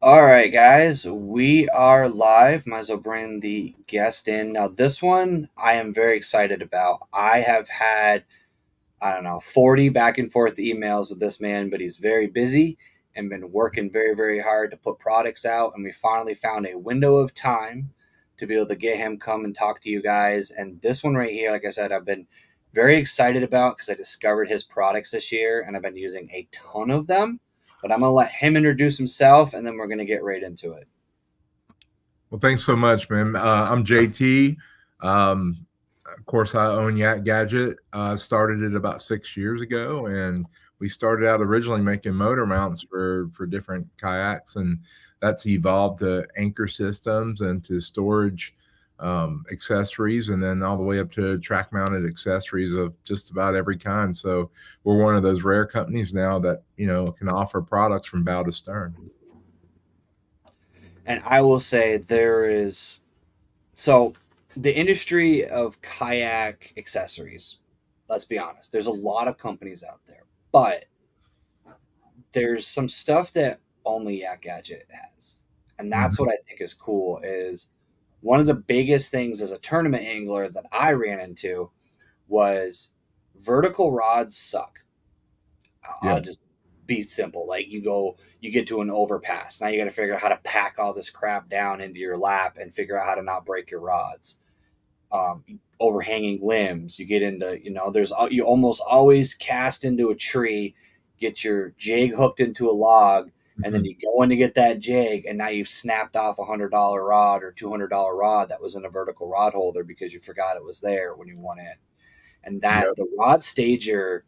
All right, guys, we are live. Might as well bring the guest in. Now, this one I am very excited about. I have had, I don't know, 40 back and forth emails with this man, but he's very busy and been working very, very hard to put products out. And we finally found a window of time to be able to get him come and talk to you guys. And this one right here, like I said, I've been very excited about because I discovered his products this year and I've been using a ton of them. But I'm going to let him introduce himself and then we're going to get right into it. Well, thanks so much, man. I'm JT. Of course, I own Yak Gadget. Started it about 6 years ago, and we started out originally making motor mounts for different kayaks, and that's evolved to anchor systems and to storage accessories, and then all the way up to track mounted accessories of just about every kind. So we're one of those rare companies now that can offer products from bow to stern. And I will say there is so the industry of kayak accessories, let's be honest, there's a lot of companies out there, but there's some stuff that only Yak Gadget has. And that's Mhm. what I think is cool is one of the biggest things as a tournament angler that I ran into was vertical rods suck. Yeah, I'll just be simple. Like you get to an overpass. Now you got to figure out how to pack all this crap down into your lap and figure out how to not break your rods. Overhanging limbs. You get into, there's you almost always cast into a tree, get your jig hooked into a log, and then Mhm. you go in to get that jig, and now you've snapped off $100 rod or $200 rod that was in a vertical rod holder because you forgot it was there when you went in. And that Yep. the rod stager,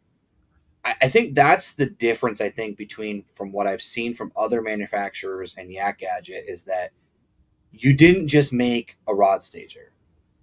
I think that's the difference. I think between from what I've seen from other manufacturers and Yak Gadget is that you didn't just make a rod stager.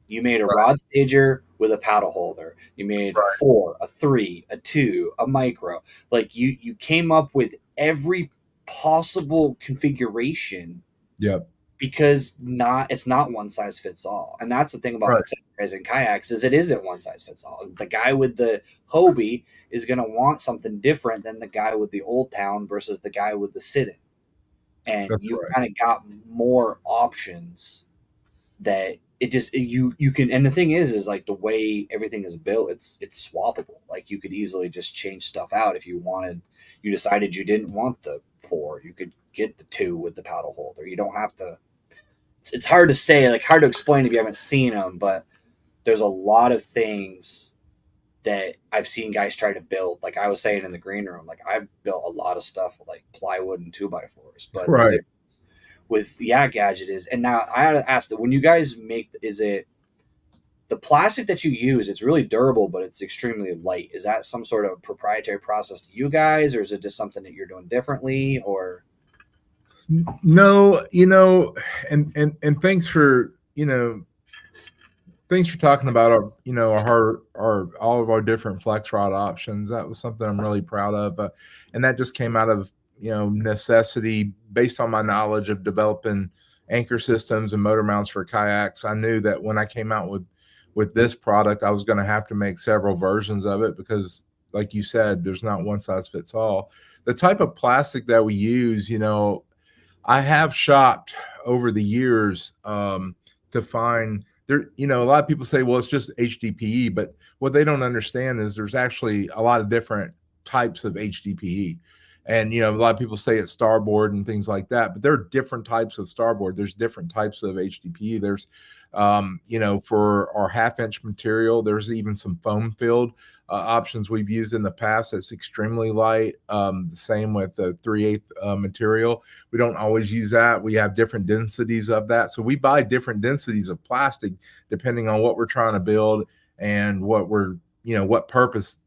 You made a Right. rod stager with a paddle holder. You made a Right. four, a three, a two, a micro. Like you came up with every possible configuration Yep. because not it's not one size fits all. And that's the thing about Right. accessorizing kayaks is it isn't one size fits all. The guy with the Hobie is going to want something different than the guy with the Old Town versus the guy with the sit-in. And That's you've right. kind of got more options that it just you can. And the thing is like the way everything is built, it's swappable. Like you could easily just change stuff out if you wanted. You decided you didn't want the four, you could get the two with the paddle holder. You don't have to. It's hard to say, like hard to explain if you haven't seen them, but there's a lot of things that I've seen guys try to build. Like I was saying in the green room, like I've built a lot of stuff with like plywood and 2x4s, but the Right. difference with Yak Gadget is, and now I had to ask that when you guys make, is it the plastic that you use? It's really durable, but it's extremely light. Is that some sort of proprietary process to you guys, or is it just something that you're doing differently? Or No, and thanks for talking about our all of our different flex rod options. That was something I'm really proud of, and that just came out of necessity based on my knowledge of developing anchor systems and motor mounts for kayaks. I knew that when I came out with this product, I was going to have to make several versions of it because, like you said, there's not one size fits all. The type of plastic that we use, I have shopped over the years to find there. A lot of people say, well, it's just HDPE, but what they don't understand is there's actually a lot of different types of HDPE. And a lot of people say it's starboard and things like that, but there are different types of starboard. There's different types of HDPE. There's, for our half-inch material, there's even some foam filled options we've used in the past that's extremely light. The same with the 3/8 material. We don't always use that. We have different densities of that. So we buy different densities of plastic depending on what we're trying to build and what purpose,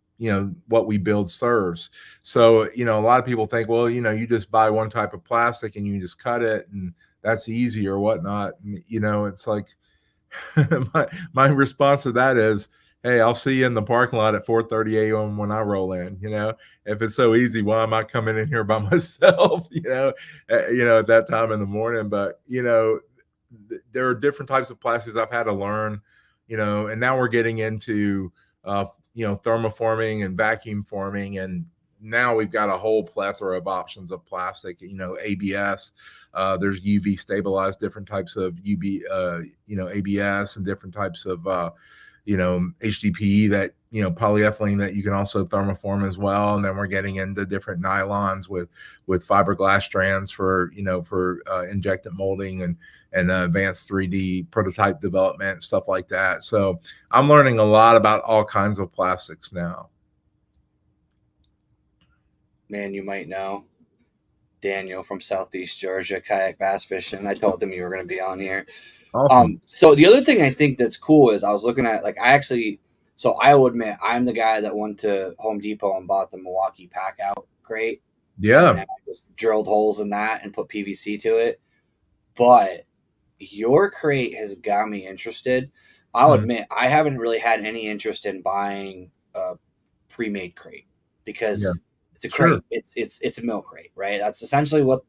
what we build serves. So, a lot of people think, well, you just buy one type of plastic and you just cut it and that's easy or whatnot. And, it's like, my response to that is, hey, I'll see you in the parking lot at 4:30 a.m. when I roll in. If it's so easy, why am I coming in here by myself? At that time in the morning. But there are different types of plastics I've had to learn. And now we're getting into thermoforming and vacuum forming, and now we've got a whole plethora of options of plastic, ABS. There's UV stabilized, different types of UV, ABS, and different types of, HDPE, that, polyethylene, that you can also thermoform as well. And then we're getting into different nylons with fiberglass strands for, injectant molding and advanced 3D prototype development, stuff like that. So I'm learning a lot about all kinds of plastics now. Man, you might know Daniel from Southeast Georgia, kayak bass fishing. I told him you were going to be on here. Awesome. So the other thing I think that's cool is I was looking at, like, so I will admit I'm the guy that went to Home Depot and bought the Milwaukee pack out crate. Yeah. And then I just drilled holes in that and put PVC to it. But your crate has got me interested. I'll admit I haven't really had any interest in buying a pre-made crate because it's a crate. Sure. It's a milk crate, right? That's essentially what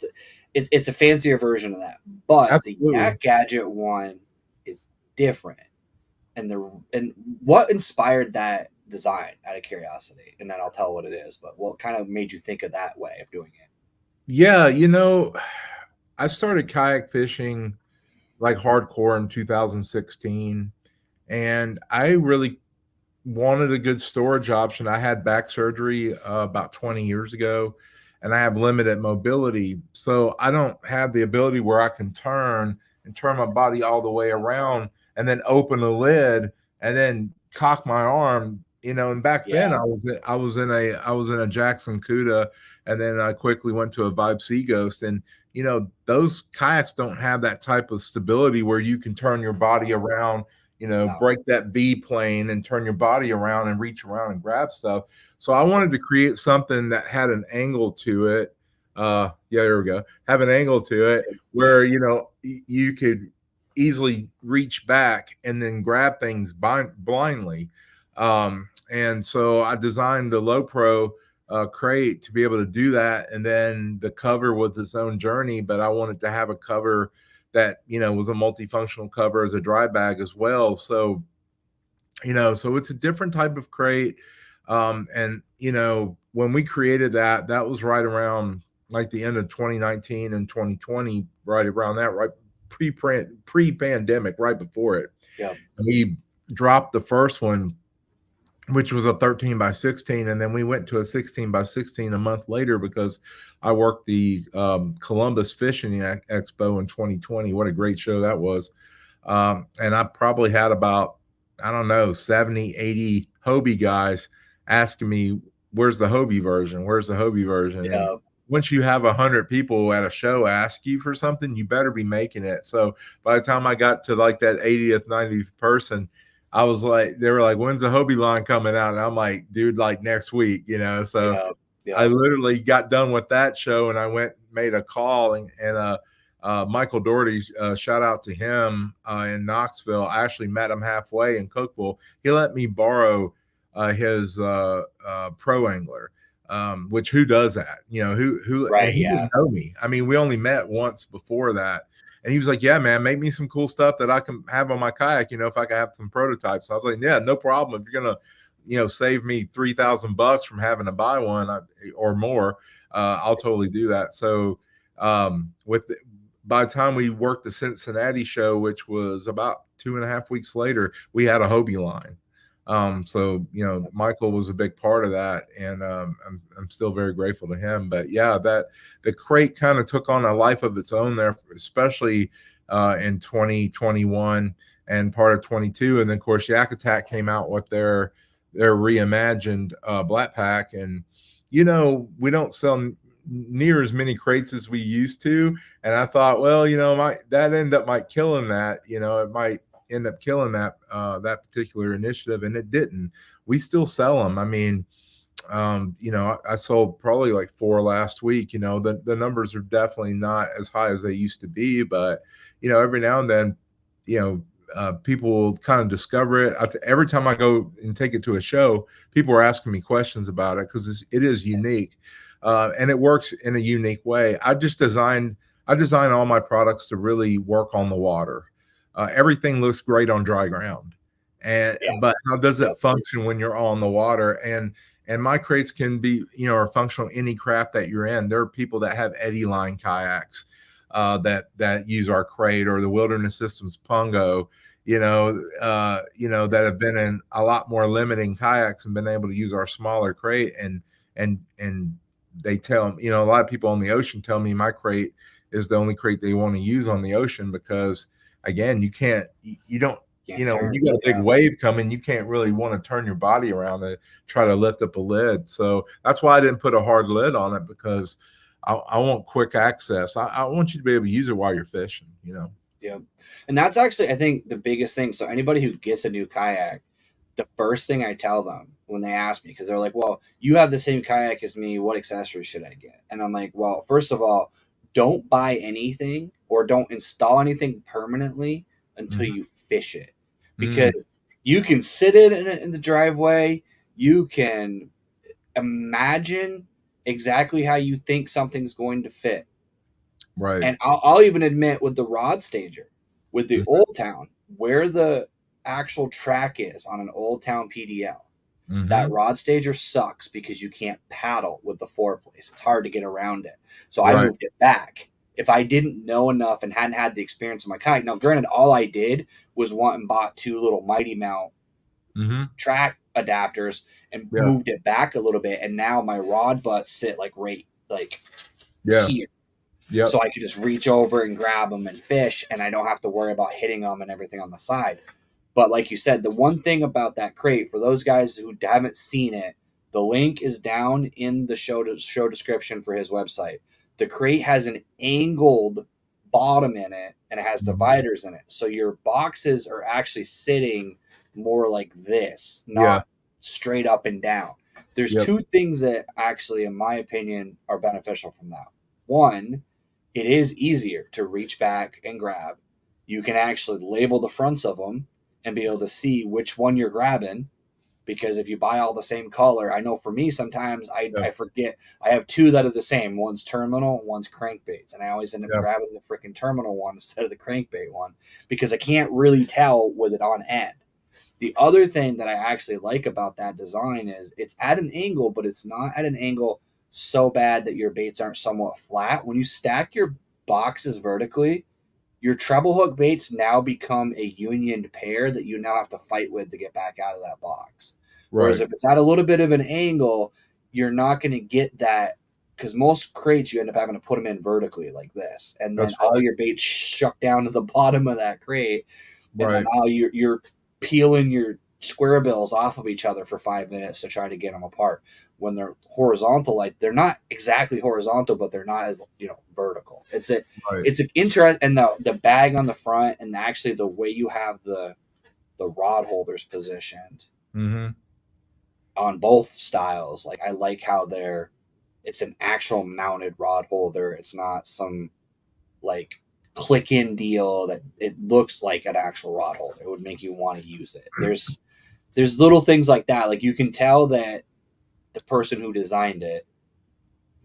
it's a fancier version of that. But Absolutely. The Yak Gadget one is different. And what inspired that design, out of curiosity? And then I'll tell what it is. But what kind of made you think of that way of doing it? Yeah, I started kayak fishing like hardcore in 2016, and I really wanted a good storage option. I had back surgery about 20 years ago, and I have limited mobility. So I don't have the ability where I can turn my body all the way around and then open the lid and then cock my arm, and back then I was in a Jackson Cuda, and then I quickly went to a Vibe Sea Ghost, and those kayaks don't have that type of stability where you can turn your body around, break that V plane and turn your body around and reach around and grab stuff. So I wanted to create something that had an angle to it. There we go. Have an angle to it where, you could easily reach back and then grab things blindly. And so I designed the Low Pro crate to be able to do that. And then the cover was its own journey, but I wanted to have a cover that, was a multifunctional cover as a dry bag as well. So, so it's a different type of crate. And, when we created that was right around like the end of 2019 and 2020, right around that, right pre-pandemic, right before it. Yeah. And we dropped the first one, which was a 13 by 16. And then we went to a 16 by 16 a month later because I worked the Columbus Fishing Expo in 2020. What a great show that was. And I probably had about, 70, 80 Hobie guys asking me, where's the Hobie version? Where's the Hobie version? Yeah. And once you have 100 people at a show ask you for something, you better be making it. So by the time I got to like that 80th, 90th person, I was like, they were like, when's the Hobie line coming out? And I'm like, dude, like next week, So I literally got done with that show, and I made a call, and Michael Doherty, shout out to him in Knoxville. I actually met him halfway in Cookeville. He let me borrow his Pro Angler. Which who does that? Who right? And he didn't know me. I mean, we only met once before that, and he was like, "Yeah, man, make me some cool stuff that I can have on my kayak. If I can have some prototypes." So I was like, "Yeah, no problem. If you're gonna, save me $3,000 from having to buy one or more, I'll totally do that." So, by the time we worked the Cincinnati show, which was about 2.5 weeks later, we had a Hobie line. So Michael was a big part of that, and I'm still very grateful to him. But yeah, that the crate kind of took on a life of its own there, especially in 2021 and part of 22. And then of course Yak Attack came out with their reimagined Black Pack, and we don't sell near as many crates as we used to. And I thought, well, that end up might killing that. It might end up killing that particular initiative, and it didn't. We still sell them. I mean, I sold probably like 4 last week. The numbers are definitely not as high as they used to be, but every now and then, people will kind of discover it. Every time I go and take it to a show, people are asking me questions about it because it is unique, and it works in a unique way. I design all my products to really work on the water. Everything looks great on dry ground, but how does it function when you're on the water? And And my crates can be, are functional any craft that you're in. There are people that have eddy line kayaks that use our crate, or the Wilderness Systems Pungo, that have been in a lot more limiting kayaks and been able to use our smaller crate. And they tell me, a lot of people on the ocean tell me my crate is the only crate they want to use on the ocean, because again, you don't, when you got a big wave coming, you can't really want to turn your body around and try to lift up a lid. So that's why I didn't put a hard lid on it, because I want quick access. I want you to be able to use it while you're fishing, Yeah. And that's actually, I think, the biggest thing. So anybody who gets a new kayak, the first thing I tell them when they ask me, because they're like, well, you have the same kayak as me, what accessories should I get? And I'm like, well, first of all, don't buy anything or don't install anything permanently until you fish it, because you can sit it in the driveway, you can imagine exactly how you think something's going to fit. Right. And I'll even admit, with the rod stager, with the Old Town, where the actual track is on an Old Town PDL, that rod stager sucks because you can't paddle with the foreplace. It's hard to get around it. So I moved it back. If I didn't know enough and hadn't had the experience of my kayak, now granted, all I did was went and bought 2 little Mighty Mount track adapters and moved it back a little bit, and now my rod butts sit right here. Yep. So I could just reach over and grab them and fish, and I don't have to worry about hitting them and everything on the side. But like you said, the one thing about that crate, for those guys who haven't seen it, the link is down in the show description for his website. The crate has an angled bottom in it, and it has dividers in it. So your boxes are actually sitting more like this, not straight up and down. There's 2 things that actually, in my opinion, are beneficial from that. One, it is easier to reach back and grab. You can actually label the fronts of them and be able to see which one you're grabbing, because if you buy all the same color, I know for me, sometimes I forget. I have 2 that are the same. One's terminal, one's crankbaits. And I always end up grabbing the freaking terminal one instead of the crankbait one, because I can't really tell with it on end. The other thing that I actually like about that design is it's at an angle, but it's not at an angle so bad that your baits aren't somewhat flat. When you stack your boxes vertically, your treble hook baits now become a unioned pair that you now have to fight with to get back out of that box. Right. Whereas if it's at a little bit of an angle, you're not going to get that, because most crates you end up having to put them in vertically like this, and then all your baits shuck down to the bottom of that crate, and then now you're peeling your square bills off of each other for 5 minutes to try to get them apart. When they're horizontal, like they're not exactly horizontal, but they're not as vertical. It's an interest, and the bag on the front, and actually the way you have the rod holders positioned on both styles. Like, I like how it's an actual mounted rod holder. It's not some click in deal that it looks like an actual rod holder. It would make you want to use it. There's little things like that. Like, you can tell that the person who designed it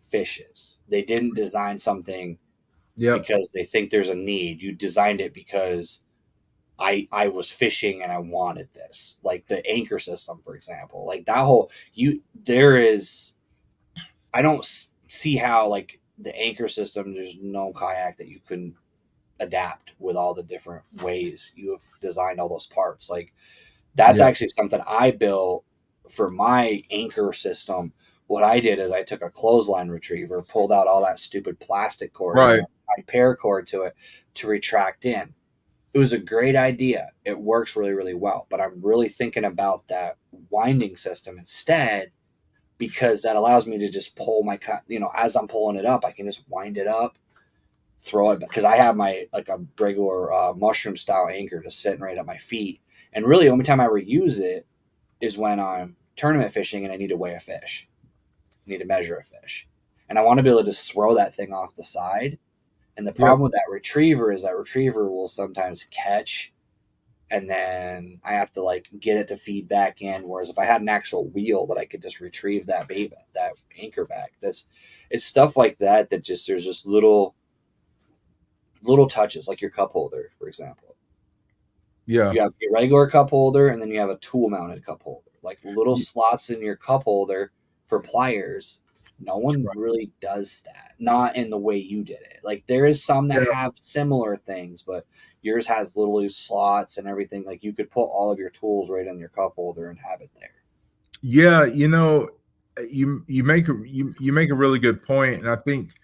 fishes. They didn't design something because they think there's a need. You designed it because I was fishing and I wanted this. Like the anchor system, for example. Like that whole I don't see how the anchor system, there's no kayak that you couldn't adapt with all the different ways you have designed all those parts. Like that's actually something I built for my anchor system. What I did is I took a clothesline retriever, pulled out all that stupid plastic cord, and tied paracord to it to retract in. It was a great idea. It works really, really well. But I'm really thinking about that winding system instead, because that allows me to just pull my as I'm pulling it up, I can just wind it up, throw it, because I have my a regular mushroom style anchor just sitting right at my feet. And really, the only time I ever use it is when I'm tournament fishing and I need to weigh a fish, need to measure a fish, and I want to be able to just throw that thing off the side. And the problem with that retriever is that retriever will sometimes catch, and then I have to get it to feed back in. Whereas if I had an actual wheel that I could just retrieve that anchor back, it's stuff like that just there's just little touches, like your cup holder, for example. You have your regular cup holder, and then you have a tool mounted cup holder. like little slots in your cup holder for pliers. No one Right. really does that. Not in the way you did it. Like there is some that Yeah. have similar things, but yours has little loose slots and everything. Like you could put all of your tools right in your cup holder and have it there. Yeah, you make a really good point, and I think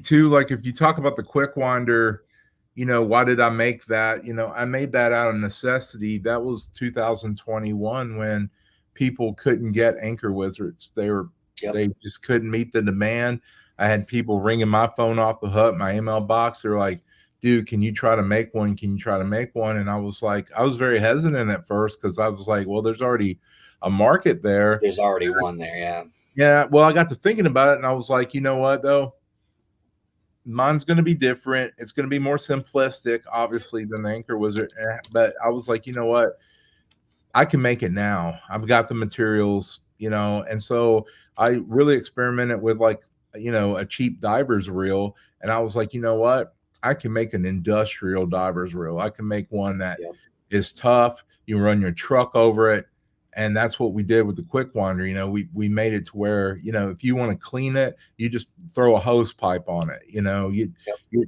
too, like if you talk about the quick winder, why did I make that? I made that out of necessity. That was 2021 when people couldn't get anchor wizards. Yep. They just couldn't meet the demand. I had people ringing my phone off the hook, my email box. They're like, dude, can you try to make one? Can you try to make one? And I was like, I was very hesitant at first because I was like, well, there's already a market there. There's already one there, yeah. Yeah. Well, I got to thinking about it and I was like, you know what, though? Mine's going to be different. It's going to be more simplistic, obviously, than the Anchor Wizard. But I was like, you know what? I can make it now. I've got the materials, and so I really experimented with like, a cheap diver's reel. And I was like, you know what? I can make an industrial diver's reel. I can make one that Yep. is tough. You run your truck over it. And that's what we did with the quick winder. We made it to where, if you want to clean it, you just throw a hose pipe on it. Yep.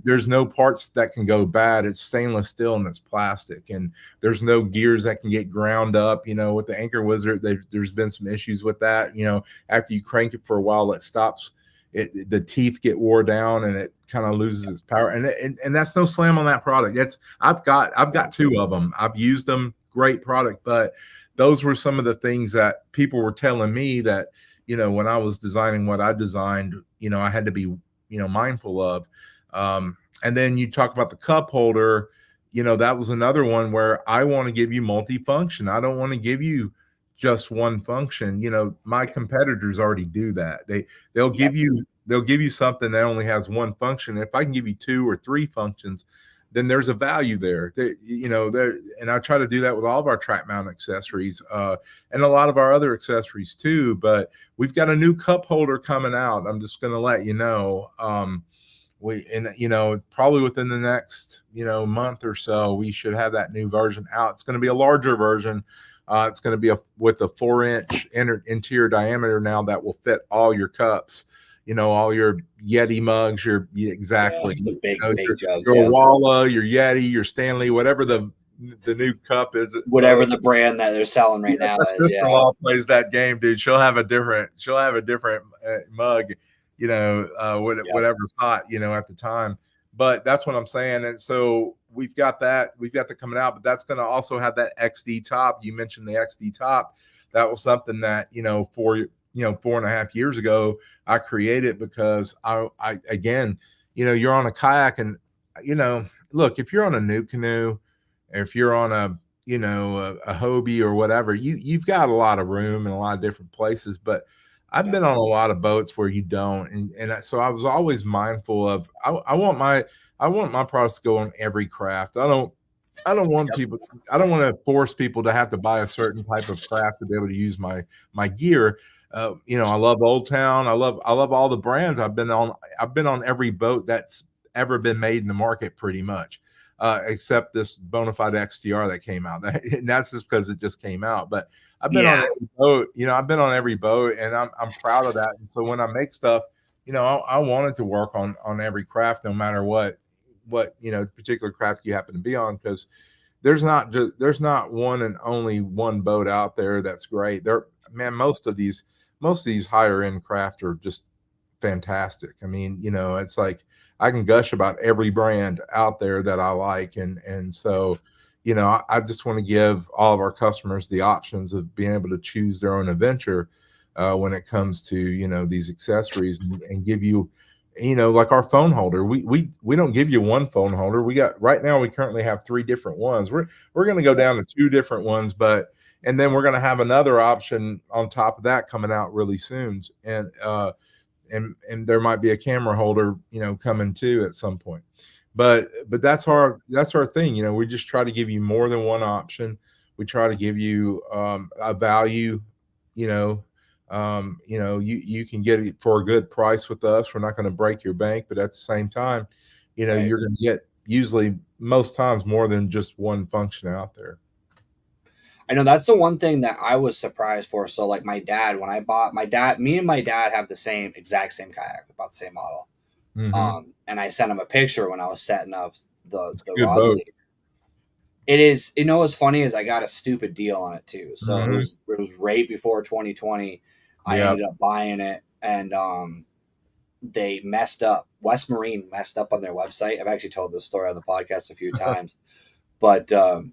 There's no parts that can go bad. It's stainless steel and it's plastic. And there's no gears that can get ground up. With the Anchor Wizard, there's been some issues with that. After you crank it for a while, it stops. The teeth get wore down and it kind of loses its power. And that's no slam on that product. I've got two of them. I've used them. Great product, but those were some of the things that people were telling me that, when I was designing what I designed, I had to be, mindful of. And then you talk about the cup holder, that was another one where I want to give you multifunction. I don't want to give you just one function. My competitors already do that. They'll Yep. give you something that only has one function. If I can give you two or three functions, then there's a value there. And I try to do that with all of our track mount accessories and a lot of our other accessories too. But we've got a new cup holder coming out. I'm just going to let you know. Probably within the next month or so, we should have that new version out. It's going to be a larger version. It's going to be with a 4-inch interior diameter now that will fit all your cups. All your Yeti mugs, exactly. Yeah, the big jugs. Your Yeah. Walla, your Yeti, your Stanley, whatever the new cup is. Whatever the brand that they're selling right now My is. Yeah. sister-in-law plays that game, dude. She'll have a different mug, Yep. whatever's hot, at the time. But that's what I'm saying. And so we've got that coming out, but that's going to also have that XD top. You mentioned the XD top. That was something that, 4.5 years ago, I created because I again, you're on a kayak and, look, if you're on a new canoe, if you're on a Hobie or whatever, you've got a lot of room in a lot of different places. But I've been on a lot of boats where you don't, so I was always mindful of I want my products to go on every craft. I don't want people. I don't want to force people to have to buy a certain type of craft to be able to use my gear. I love Old Town. I love all the brands. I've been on every boat that's ever been made in the market, pretty much, except this Bonafide XTR that came out. And that's just because it just came out. But I've been on every boat. I've been on every boat, and I'm proud of that. And so when I make stuff, I wanted to work on every craft, no matter what particular craft you happen to be on, because there's not one and only one boat out there that's great. Most of these higher end craft are just fantastic. I mean, it's like I can gush about every brand out there that I like, and so I just want to give all of our customers the options of being able to choose their own adventure when it comes to these accessories, and give you like our phone holder. We don't give you one phone holder. We currently have 3 different ones. We're going to go down to 2 different ones, and then we're going to have another option on top of that coming out really soon. And there might be a camera holder, coming too at some point. But that's our thing. We just try to give you more than one option. We try to give you a value. You can get it for a good price with us. We're not going to break your bank, but at the same time, Right. you're going to get usually most times more than just one function out there. I know that's the one thing that I was surprised for. So like me and my dad have the exact same kayak, about the same model. Mm-hmm. And I sent him a picture when I was setting up It's the a good rod boat. stand. It is. You know what's funny is I got a stupid deal on it too. So Mm-hmm. it was right before 2020. I Yeah. ended up buying it, and they messed up. West Marine messed up on their website. I've actually told this story on the podcast a few times. But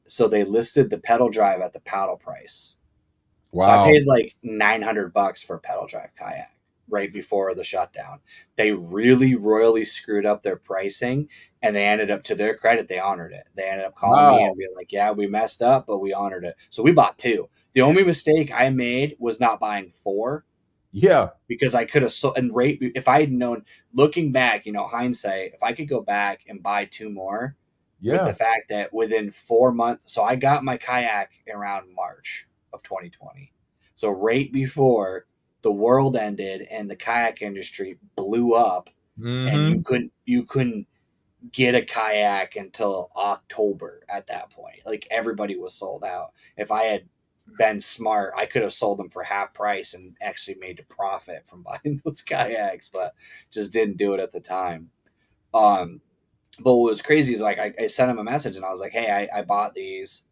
so they listed the pedal drive at the paddle price. So I Wow. paid like $900 for a pedal drive kayak right before the shutdown. They really royally screwed up their pricing, and they ended up, to their credit, they honored it. They ended up calling me Wow. and being like, "Yeah, we messed up, but we honored it." So we bought two. The only mistake I made was not buying four, Yeah. because I could have sold, and rate, if I had known, looking back, hindsight, if I could go back and buy two more, with the Yeah. fact that within 4 months, so I got my kayak around March of 2020. So right before the world ended and the kayak industry blew up, and Mm-hmm. you couldn't get a kayak until October at that point. Like everybody was sold out. If I had been smart, I could have sold them for half price and actually made a profit from buying those kayaks, but just didn't do it at the time. Um, but what was crazy is like I sent him a message and I was like, "Hey, I bought these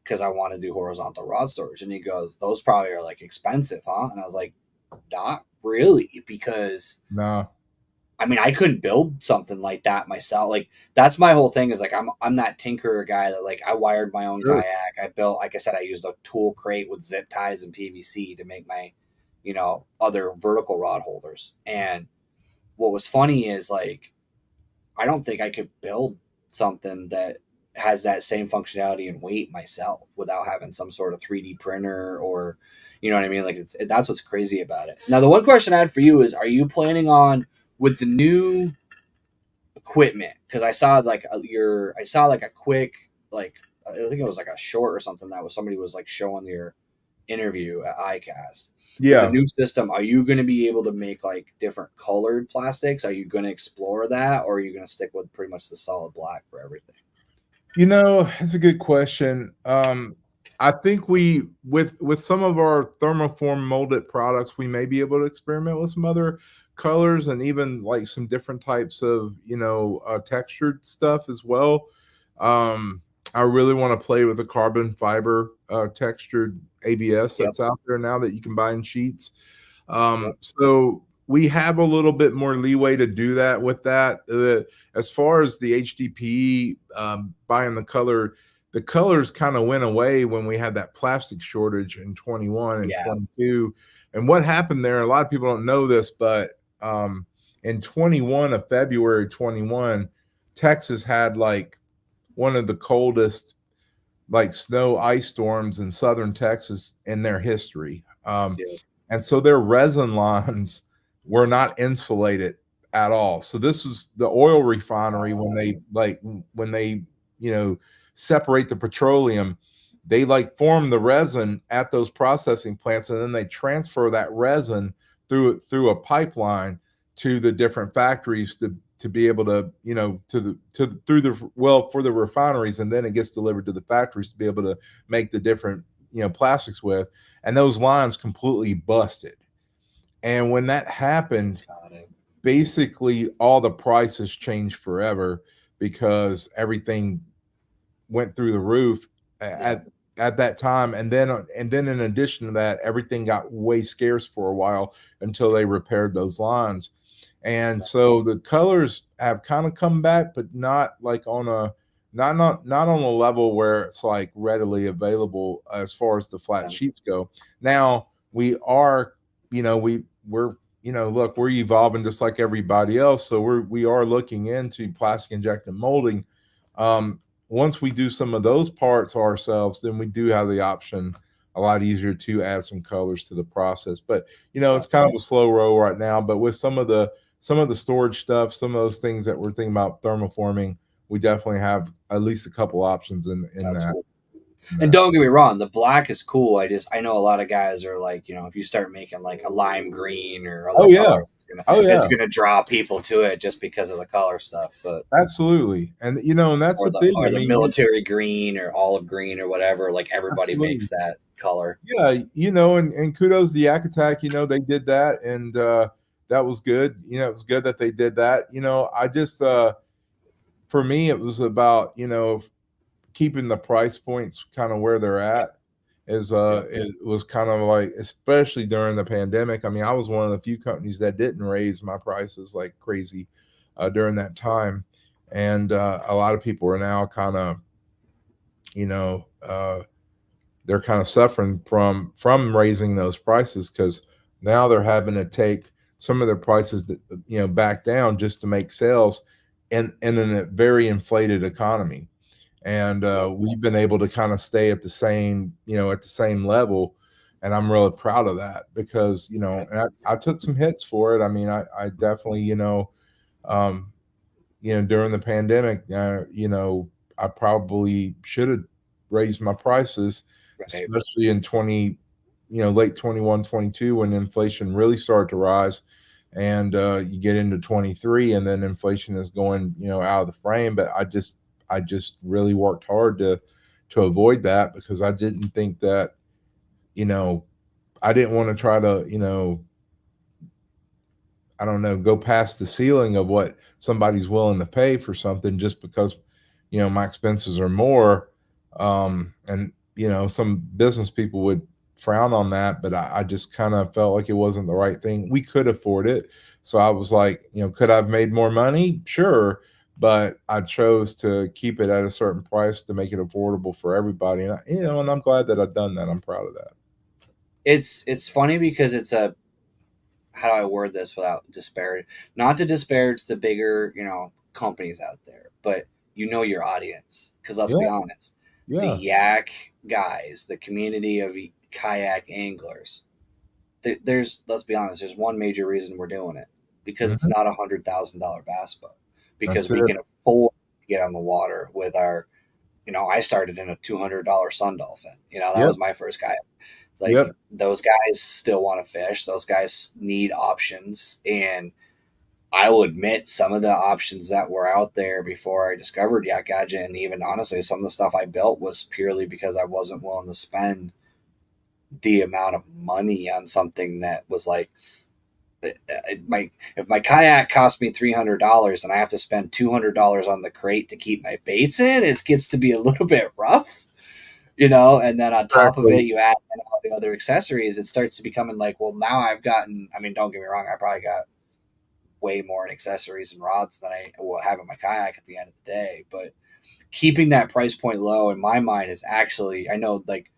because I want to do horizontal rod storage." And he goes, "Those probably are like expensive, huh?" And I was like, "Not really, because No. I mean, I couldn't build something like that myself. Like that's my whole thing, is like I'm that tinkerer guy that, like, I wired my own Sure. kayak. I built, like I said, I used a tool crate with zip ties and PVC to make my, other vertical rod holders. And what was funny is, like, I don't think I could build something that has that same functionality and weight myself without having some sort of 3D printer, or, you know what I mean? Like, that's what's crazy about it. Now, the one question I had for you is, are you planning on, with the new equipment? Because I saw like I saw like a quick, like, I think it was like a short or something, that was, somebody was like showing your interview at iCast. With the Yeah. new system, are you going to be able to make like different colored plastics? Are you going to explore that, or are you going to stick with pretty much the solid black for everything? It's a good question. I think we with some of our thermoform molded products, we may be able to experiment with some other colors and even like some different types of textured stuff as well. Um, I really want to play with the carbon fiber textured ABS Yep. that's out there now that you can buy in sheets. Yep. So we have a little bit more leeway to do that with that. As far as the HDPE buying the colors kind of went away when we had that plastic shortage in 21 and Yeah. 22. And what happened there, a lot of people don't know this, but in 21 of February 21, Texas had like one of the coldest like snow ice storms in southern Texas in their history. Yeah. And so their resin lines were not insulated at all. So this was the oil refinery when Uh, they separate the petroleum, they like form the resin at those processing plants, and then they transfer that resin through a pipeline to the different factories to be able to through the for the refineries, and then it gets delivered to the factories to be able to make the different plastics with, and those lines completely busted. And when that happened, got it. basically all the prices changed forever because everything went through the roof Yeah. at that time. And then in addition to that, everything got way scarce for a while until they repaired those lines. And so the colors have kind of come back, but not like on a not on a level where it's like readily available as far as the flat Sense. sheets go. Now we are, we're look, we're evolving just like everybody else. So we are looking into plastic injection molding. Once we do some of those parts ourselves, then we do have the option a lot easier to add some colors to the process. But Yeah. it's kind of a slow roll right now. But with some of the storage stuff, some of those things that we're thinking about thermoforming, we definitely have at least a couple options in That's that. cool. In And that. don't get me wrong, the black is cool. I know a lot of guys are like, if you start making like a lime green or other Oh yeah, colors, Oh it's yeah, gonna draw people to it just because of the color stuff, but absolutely. And and that's the thing. I or the mean, military green or olive green or whatever. Like everybody absolutely. makes that color. Yeah, and kudos to Yak Attack. They did that, and that was good. It was good that they did that. I just for me, it was about keeping the price points kind of where they're at. Is Yep. it was kind of like, especially during the pandemic. I mean, I was one of the few companies that didn't raise my prices like crazy during that time, and a lot of people are now kind of you know they're kind of suffering from raising those prices, because now they're having to take some of their prices that, back down just to make sales in a very inflated economy. And Yep. we've been able to kind of stay at the same level, and I'm really proud of that, because and I took some hits for it. I mean, I definitely um, during the pandemic, I probably should have raised my prices, Right. especially in late 21, 22, when inflation really started to rise. And you get into 23, and then inflation is going, out of the frame. But I just really worked hard to avoid that, because I didn't think that, you know, I didn't want to try to, I don't know, go past the ceiling of what somebody's willing to pay for something, just because, my expenses are more. And, some business people would frown on that, but I just kind of felt like it wasn't the right thing. We could afford it. So I was like, could I have made more money? Sure. But I chose to keep it at a certain price to make it affordable for everybody. And, and I'm glad that I've done that. I'm proud of that. It's funny because it's a how do I word this without disparage? Not to disparage the bigger, companies out there, but your audience. Because let's be Yeah. honest, the Yeah. yak guys, the community of kayak anglers, there's let's be honest, there's one major reason we're doing it because it's Mhm. not $100,000 bass boat because That's we it. can afford to get on the water with our. I started in a $200 Sun Dolphin. That Yep. was my first kayak. Like Yep. those guys still want to fish. Those guys need options, and I will admit some of the options that were out there before I discovered Yak Gadget, and even honestly, some of the stuff I built was purely because I wasn't willing to spend the amount of money on something that was like if my kayak cost me $300 and I have to spend $200 on the crate to keep my baits in, it gets to be a little bit rough. And then on top of Exactly. it, you add in all the other accessories, it starts to becoming like, well, now I've gotten, I mean, don't get me wrong, I probably got way more in accessories and rods than I will have in my kayak at the end of the day. But keeping that price point low in my mind is actually, I know, like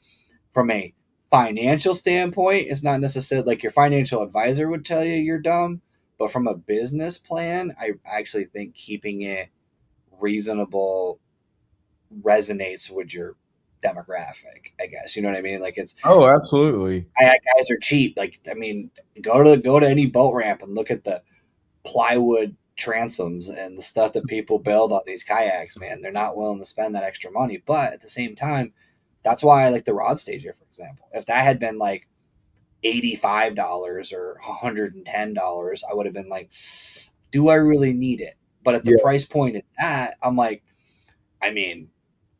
from a financial standpoint, it's not necessarily like your financial advisor would tell you you're dumb. But from a business plan, I actually think keeping it reasonable resonates with your demographic, I guess. You know what I mean? Like it's Oh, absolutely. kayak guys are cheap. Like I mean, go to any boat ramp and look at the plywood transoms and the stuff that people build on these kayaks, man. They're not willing to spend that extra money. But at the same time, that's why I like the rod stager, for example. If that had been like $85 or $110, I would have been like, do I really need it? But at the Yeah. price point it's at, I'm like, I mean,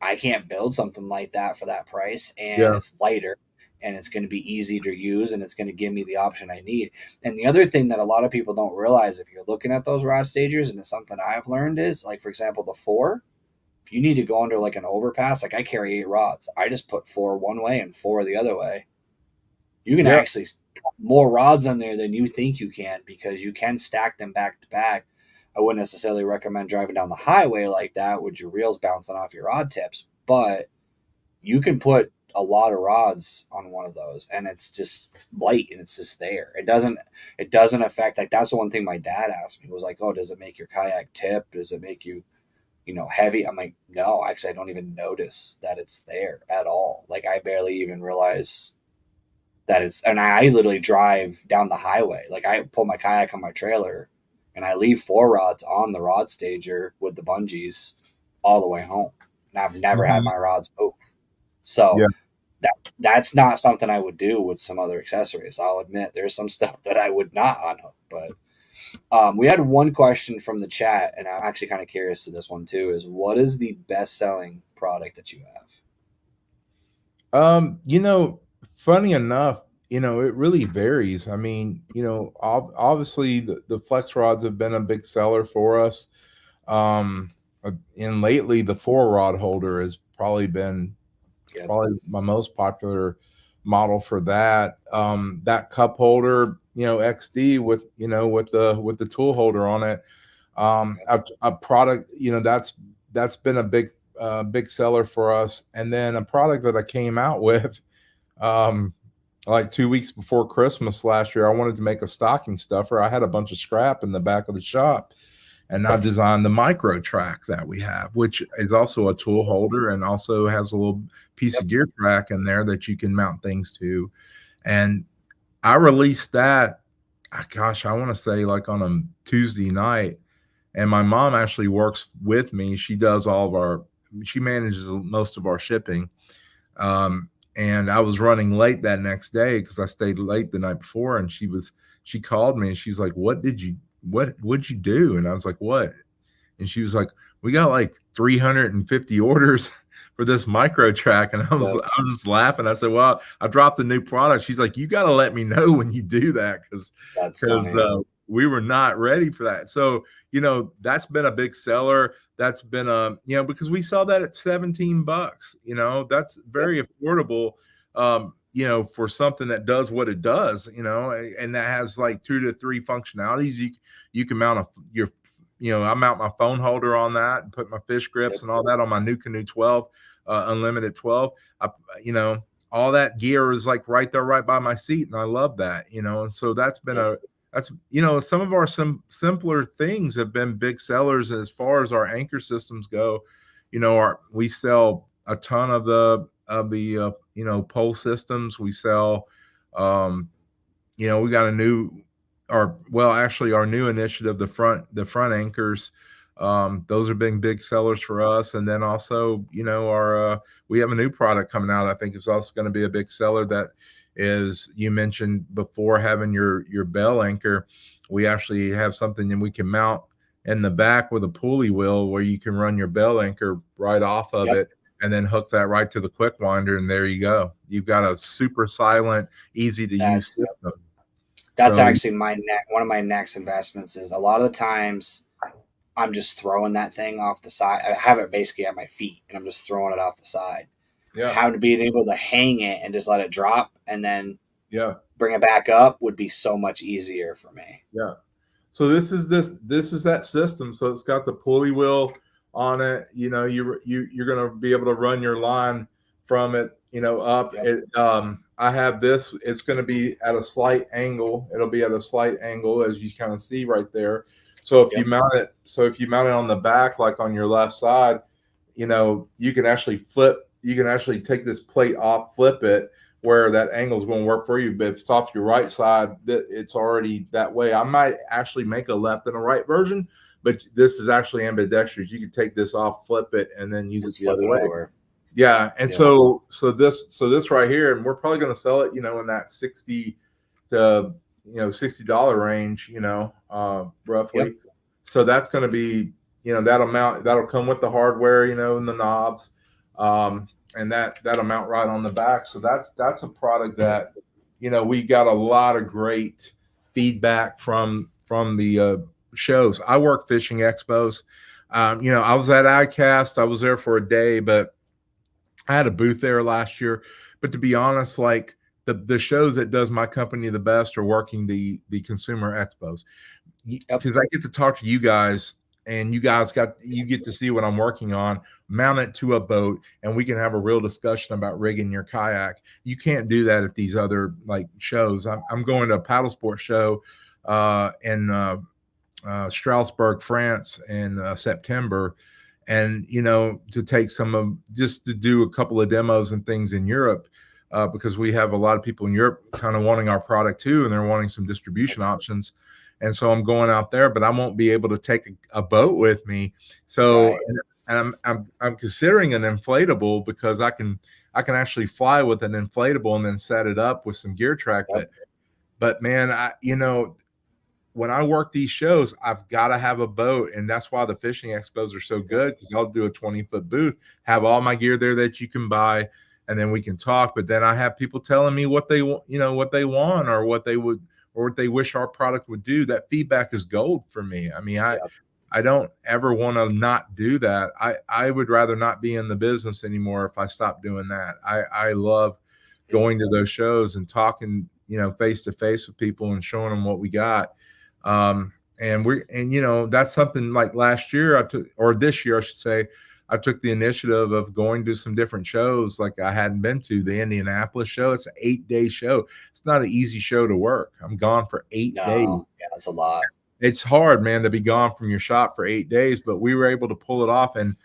I can't build something like that for that price, and Yeah. it's lighter and it's going to be easy to use and it's going to give me the option I need. And the other thing that a lot of people don't realize if you're looking at those rod stagers, and it's something I've learned, is like, for example, the four, if you need to go under like an overpass, like I carry 8 rods, I just put four one way and four the other way. You can Yeah. actually put more rods on there than you think you can because you can stack them back to back. I wouldn't necessarily recommend driving down the highway like that with your reels bouncing off your rod tips, but you can put a lot of rods on one of those and it's just light and it's just there. It doesn't affect, like that's the one thing my dad asked me was like, oh, does it make your kayak tip? Does it make you, heavy? I'm like, no, actually I don't even notice that it's there at all. Like I barely even realize that it's, and I literally drive down the highway. Like I pull my kayak on my trailer and I leave four rods on the rod stager with the bungees all the way home. And I've never had Mhm. my rods move. So Yeah. that's not something I would do with some other accessories. I'll admit there's some stuff that I would not unhook, but We had one question from the chat, and I'm actually kind of curious to this one too. Is what is the best selling product that you have? You know, funny enough, you know, it really varies. I mean, you know, obviously the flex rods have been a big seller for us. And lately the 4 rod holder has probably been Yep. probably my most popular model for that. That cup holder, you know, XD with, you know, with the tool holder on it. Yep. A product, you know, that's been a big seller for us. And then a product that I came out with um like 2 weeks before Christmas last year, I wanted to make a stocking stuffer. I had a bunch of scrap in the back of the shop, and I designed the micro track that we have, which is also a tool holder and also has a little piece Yep. of gear track in there that you can mount things to. And I released that, gosh, I want to say like on a Tuesday night. And my mom actually works with me. She manages most of our shipping. Um, and I was running late that next day because I stayed late the night before. And she called me and she's like, what'd you do? And I was like, what? And she was like, we got like 350 orders for this micro track. And I was Yep. just laughing. I said, well, I dropped a new product. She's like, you got to let me know when you do that. That's Because funny. we were not ready for that. So, you know, that's been a big seller. That's been you know, because we saw that at $17, you know, that's Yep. very affordable, you know, for something that does what it does, you know, and that has like 2 to 3 functionalities. You can mount your, you know, I mount my phone holder on that and put my fish grips Yep. and all that on my new Canoe 12, Unlimited 12. I, you know, all that gear is like right there, right by my seat. And I love that, you know, and so Yep. that's, you know, some of our simpler things have been big sellers as far as our anchor systems go. You know, we sell a ton of you know, pole systems. We sell, um, you know, we got a new, actually our new initiative, the front anchors. Those have been big sellers for us. And then also, you know, we have a new product coming out. I think it's also going to be a big seller. That is, you mentioned before, having your bell anchor. We actually have something that we can mount in the back with a pulley wheel where you can run your bell anchor right off of Yep. it and then hook that right to the quick winder. And there you go. You've got a super silent, easy to use That's system. that's So actually one of my next investments. Is a lot of the times I'm just throwing that thing off the side. I have it basically at my feet, and I'm just throwing it off the side. yeah, Having to be able to hang it and just let it drop, and then yeah, bring it back up would be so much easier for me. yeah. So this is that system. So it's got the pulley wheel on it. You know, you're gonna be able to run your line from it, you know, up. Yep. It I have this, it's gonna be at a slight angle. It'll be at a slight angle, as you kind of see right there. Yep. So if you mount it on the back, like on your left side, you know, you can actually take this plate off, flip it, where that angle is going to work for you. But if it's off your right side, that it's already that way. I might actually make a left and a right version, but this is actually ambidextrous. You can take this off, flip it, and then use it Just the flip other it way. over. Yeah, and Yep. this right here, and we're probably going to sell it, you know, in that 60 to $60 range, you know, Yep. roughly. So that's going to be, you know, that'll come with the hardware, you know, and the knobs, and that'll mount right on the back. So that's a product that, you know, we got a lot of great feedback from the shows. I work fishing expos. You know, I was at ICAST. I was there for a day, but I had a booth there last year. But to be honest, like the shows that does my company the best are working the consumer expos, Yep. because I get to talk to you guys, and you get to see what I'm working on, mount it to a boat, and we can have a real discussion about rigging your kayak. You can't do that at these other like shows. I'm going to a paddle sport show in Strasbourg, France in September. And, you know, to take just to do a couple of demos and things in Europe, because we have a lot of people in Europe kind of wanting our product too, and they're wanting some distribution options. And so I'm going out there, but I won't be able to take a boat with me. So, Right. and I'm considering an inflatable, because I can actually fly with an inflatable and then set it up with some gear track. Yep. But man, when I work these shows, I've got to have a boat, and that's why the fishing expos are so good, because I'll do a 20-foot booth, have all my gear there that you can buy, and then we can talk. But then I have people telling me what they want, what they want, or what they would, or what they wish our product would do. That feedback is gold for me. I mean, Yep. I don't ever want to not do that. I would rather not be in the business anymore if I stopped doing that. I love going to those shows and talking, face to face with people and showing them what we got. And that's something like last year or this year, I should say, I took the initiative of going to some different shows like I hadn't been to. The Indianapolis show, it's an 8-day show. It's not an easy show to work. I'm gone for 8 days. Yeah, that's a lot. It's hard, man, to be gone from your shop for 8 days, but we were able to pull it off. And,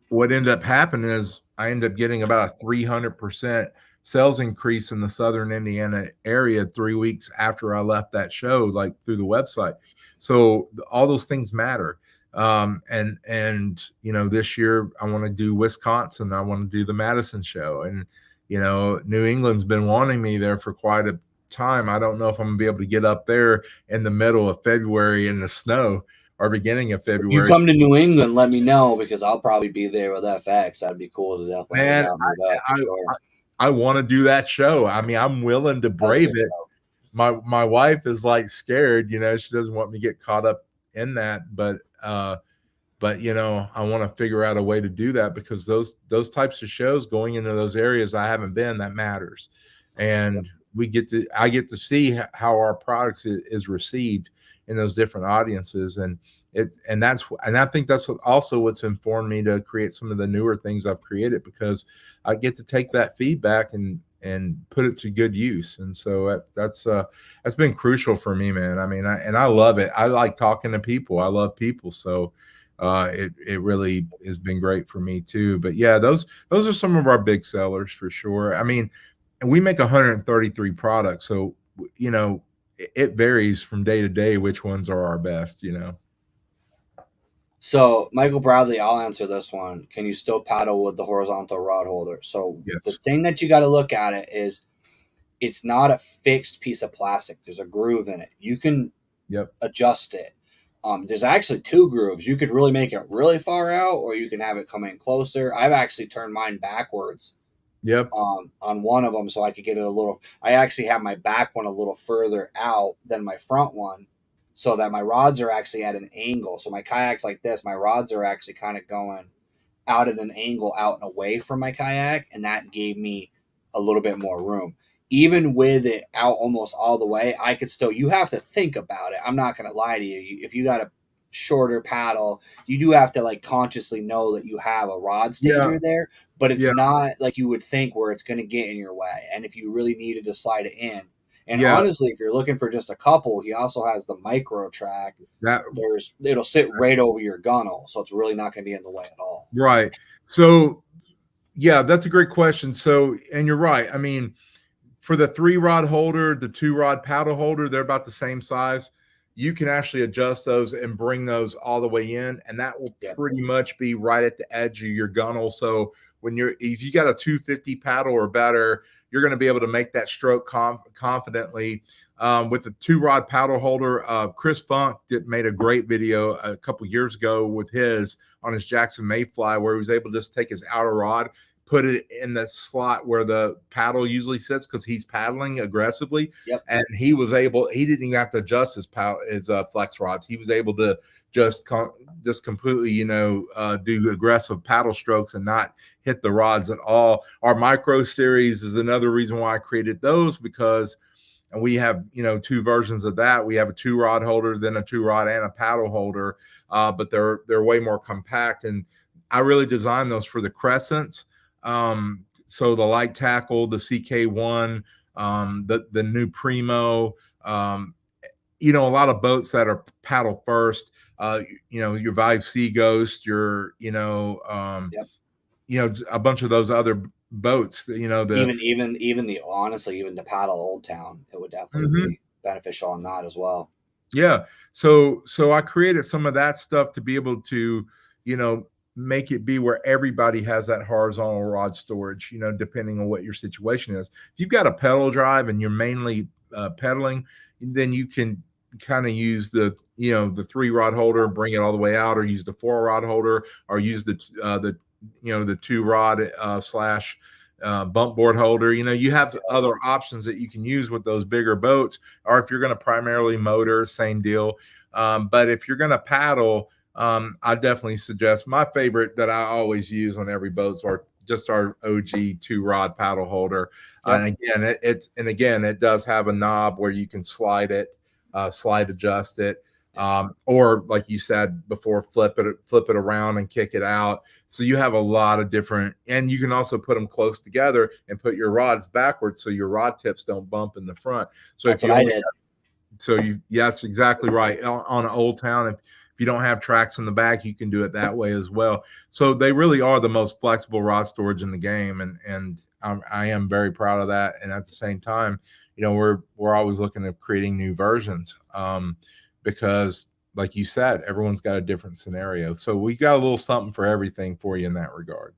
what ended up happening is I ended up getting about a 300% sales increase in the Southern Indiana area 3 weeks after I left that show, like through the website. So all those things matter. This year I want to do Wisconsin. I want to do the Madison show. And, New England's been wanting me there for quite a time. I don't know if I'm gonna be able to get up there in the middle of February in the snow or beginning of February. If you come to New England, let me know, because I'll probably be there with FX. That'd be cool to definitely hang out and meet up, for sure. I want to do that show. I mean, I'm willing to brave it. My wife is like scared, she doesn't want me to get caught up in that, but I want to figure out a way to do that, because those types of shows, going into those areas I haven't been, that matters. And I get to see how our products is received in those different audiences. And I think that's what's informed me to create some of the newer things I've created, because I get to take that feedback and put it to good use. And so that's been crucial for me, man. I mean, I love it. I like talking to people. I love people. So it really has been great for me too. But yeah, those are some of our big sellers for sure. I mean, and we make 133 products. So, it varies from day to day which ones are our best, So, Michael Bradley, I'll answer this one. Can you still paddle with the horizontal rod holder? So, Yes. The thing that you got to look at it is, it's not a fixed piece of plastic. There's a groove in it. You can adjust it. There's actually 2 grooves. You could really make it really far out, or you can have it come in closer. I've actually turned mine backwards. On one of them, so I could get it a little. I actually have my back one a little further out than my front one, so that my rods are actually at an angle. So my kayak's like this. My rods are actually kind of going out at an angle, out and away from my kayak, and that gave me a little bit more room. Even with it out almost all the way, I could still. You have to think about it. I'm not going to lie to you. If you got a shorter paddle, you do have to consciously know that you have a rod stager there, but it's not like you would think where it's going to get in your way. And if you really needed to slide it in, and honestly, if you're looking for just a couple, he also has the micro track. It'll sit right over your gunnel, so it's really not going to be in the way at all. Right. So yeah, that's a great question. So, and you're right. I mean, for the 3-rod holder, the 2-rod paddle holder, they're about the same size. You can actually adjust those and bring those all the way in, and that will pretty much be right at the edge of your gunnel. So if you got a 250 paddle or better, you're going to be able to make that stroke confidently. With the 2-rod paddle holder, Chris Funk made a great video a couple years ago with on his Jackson Mayfly, where he was able to just take his outer rod, put it in the slot where the paddle usually sits, because he's paddling aggressively. And he didn't even have to adjust his flex rods. He was able to just completely, do aggressive paddle strokes and not hit the rods at all. Our micro series is another reason why I created those, because we have, 2 versions of that. We have a 2-rod holder, then a 2-rod and a paddle holder, but they're way more compact. And I really designed those for the crescents. So the light tackle, the CK1, the new Primo, a lot of boats that are paddle first, your Vive Sea Ghost, a bunch of those other boats, even the paddle Old Town, it would definitely be beneficial on that as well. Yeah. So I created some of that stuff to be able to, make it be where everybody has that horizontal rod storage, depending on what your situation is. If you've got a pedal drive and you're mainly pedaling, then you can kind of use the the 3 rod holder and bring it all the way out, or use the 4 rod holder, or use the 2 rod slash bump board holder. You have other options that you can use with those bigger boats, or if you're going to primarily motor, same deal. But if you're going to paddle, I definitely suggest, my favorite that I always use on every boat are just our OG 2 rod paddle holder. Yep. And again, it does have a knob where you can slide adjust it. Or like you said before, flip it around and kick it out. So you have a lot of different, and you can also put them close together and put your rods backwards so your rod tips don't bump in the front. So That's what I did. That's exactly right. On an Old Town, if you don't have tracks in the back, you can do it that way as well. So they really are the most flexible rod storage in the game, and I am very proud of that. And at the same time, we're always looking at creating new versions, because, like you said, everyone's got a different scenario. So we got a little something for everything for you in that regard.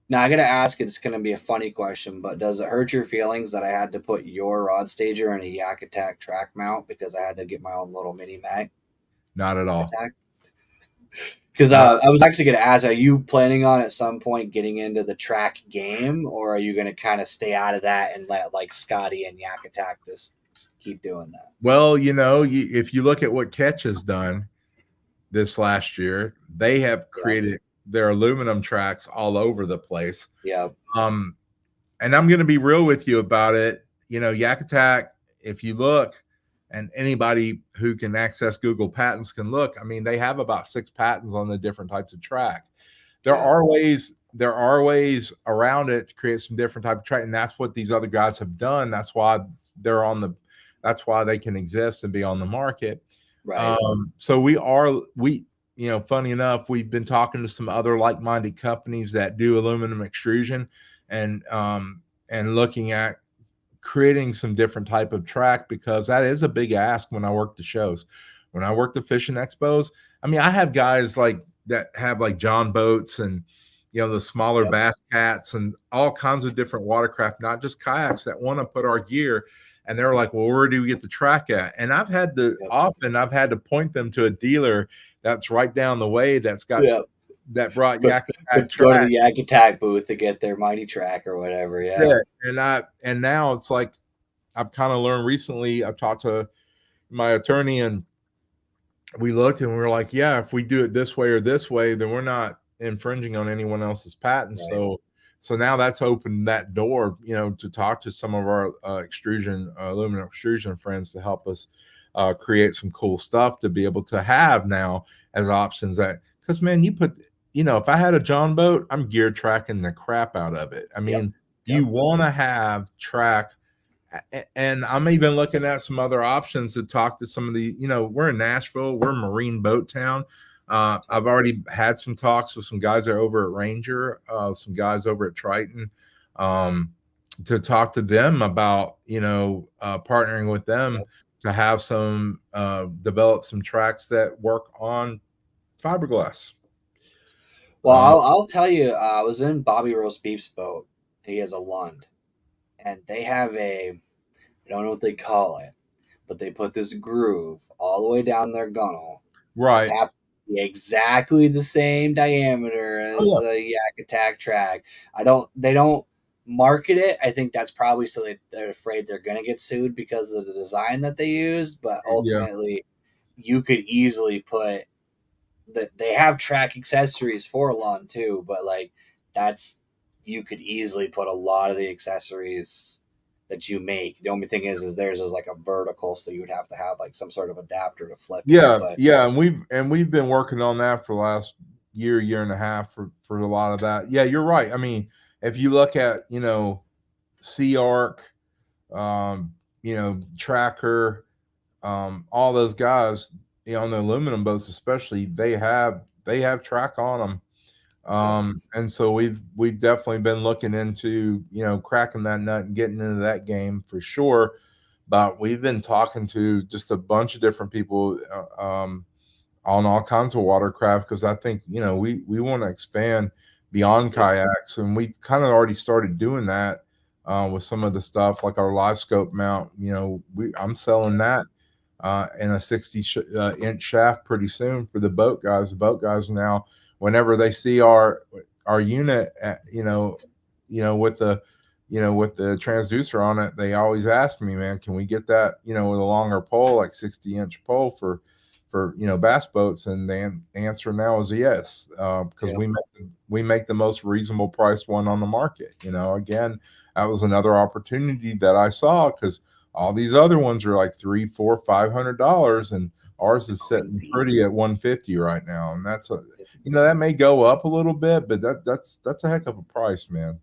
Now I gotta ask, it's gonna be a funny question, but does it hurt your feelings that I had to put your rod stager in a Yak Attack track mount because I had to get my own little mini mag? Not at all. Because I was actually going to ask, are you planning on at some point getting into the track game, or are you going to kind of stay out of that and let like Scotty and Yak Attack just keep doing that? Well, if you look at what Ketch has done this last year, they have created their aluminum tracks all over the place. Yeah. And I'm going to be real with you about it. Yak Attack, if you look, and anybody who can access Google patents can look, I mean, they have about 6 patents on the different types of track. There are ways around it to create some different type of track, and that's what these other guys have done. That's why that's why they can exist and be on the market. Right. So funny enough, we've been talking to some other like-minded companies that do aluminum extrusion, and looking at creating some different type of track, because that is a big ask when I work the shows. When I work the fishing expos, I mean, I have guys like that have like John boats and the smaller bass cats and all kinds of different watercraft, not just kayaks, that want to put our gear, and they're like, well, where do we get the track at? And I've had to point them to a dealer that's right down the way that's got that brought Yak Attack go to the Yak Attack booth to get their mighty track or whatever. Yeah. And now it's like, I've kind of learned recently, I've talked to my attorney, and we looked and we were like, yeah, if we do it this way or this way, then we're not infringing on anyone else's patent. Right. So now that's opened that door, to talk to some of our aluminum extrusion friends to help us create some cool stuff to be able to have now as options. Because man, if I had a John boat, I'm gear tracking the crap out of it. I mean, you want to have track, and I'm even looking at some other options to talk to some of the, we're in Nashville, we're a marine boat town. I've already had some talks with some guys that are over at Ranger, some guys over at Triton, to talk to them about, partnering with them to have some, develop some tracks that work on fiberglass. Well, I'll tell you, I was in Bobby Roast Beef's boat. He has a Lund, and they have I don't know what they call it, but they put this groove all the way down their gunnel. Right. Exactly the same diameter as the Yak Attack track. They don't market it. I think that's probably so they're afraid they're going to get sued because of the design that they used. But ultimately, you could easily put that they have track accessories for Lund too. But like you could easily put a lot of the accessories that you make. The only thing is theirs is like a vertical, so you would have to have like some sort of adapter to flip. And we've been working on that for the last year and a half for a lot of that. Yeah, you're right. I mean, if you look at Sea Arc, Tracker, all those guys, on the aluminum boats especially, they have track on them. And so we've definitely been looking into, cracking that nut and getting into that game for sure. But we've been talking to just a bunch of different people on all kinds of watercraft, because I think, we want to expand beyond kayaks, and we've kind of already started doing that with some of the stuff like our live scope mount. I'm selling that in a 60 inch shaft pretty soon for the boat guys. The boat guys now, whenever they see our unit, with the with the transducer on it, they always ask me, man, can we get that with a longer pole, like 60-inch pole for bass boats? And the answer now is yes, because Yep. we make the most reasonable priced one on the market. Again, that was another opportunity that I saw, because all these other ones are like $300, $400, $500, and ours is sitting Crazy. pretty at 150 right now. And that's that may go up a little bit, but that's a heck of a price, man.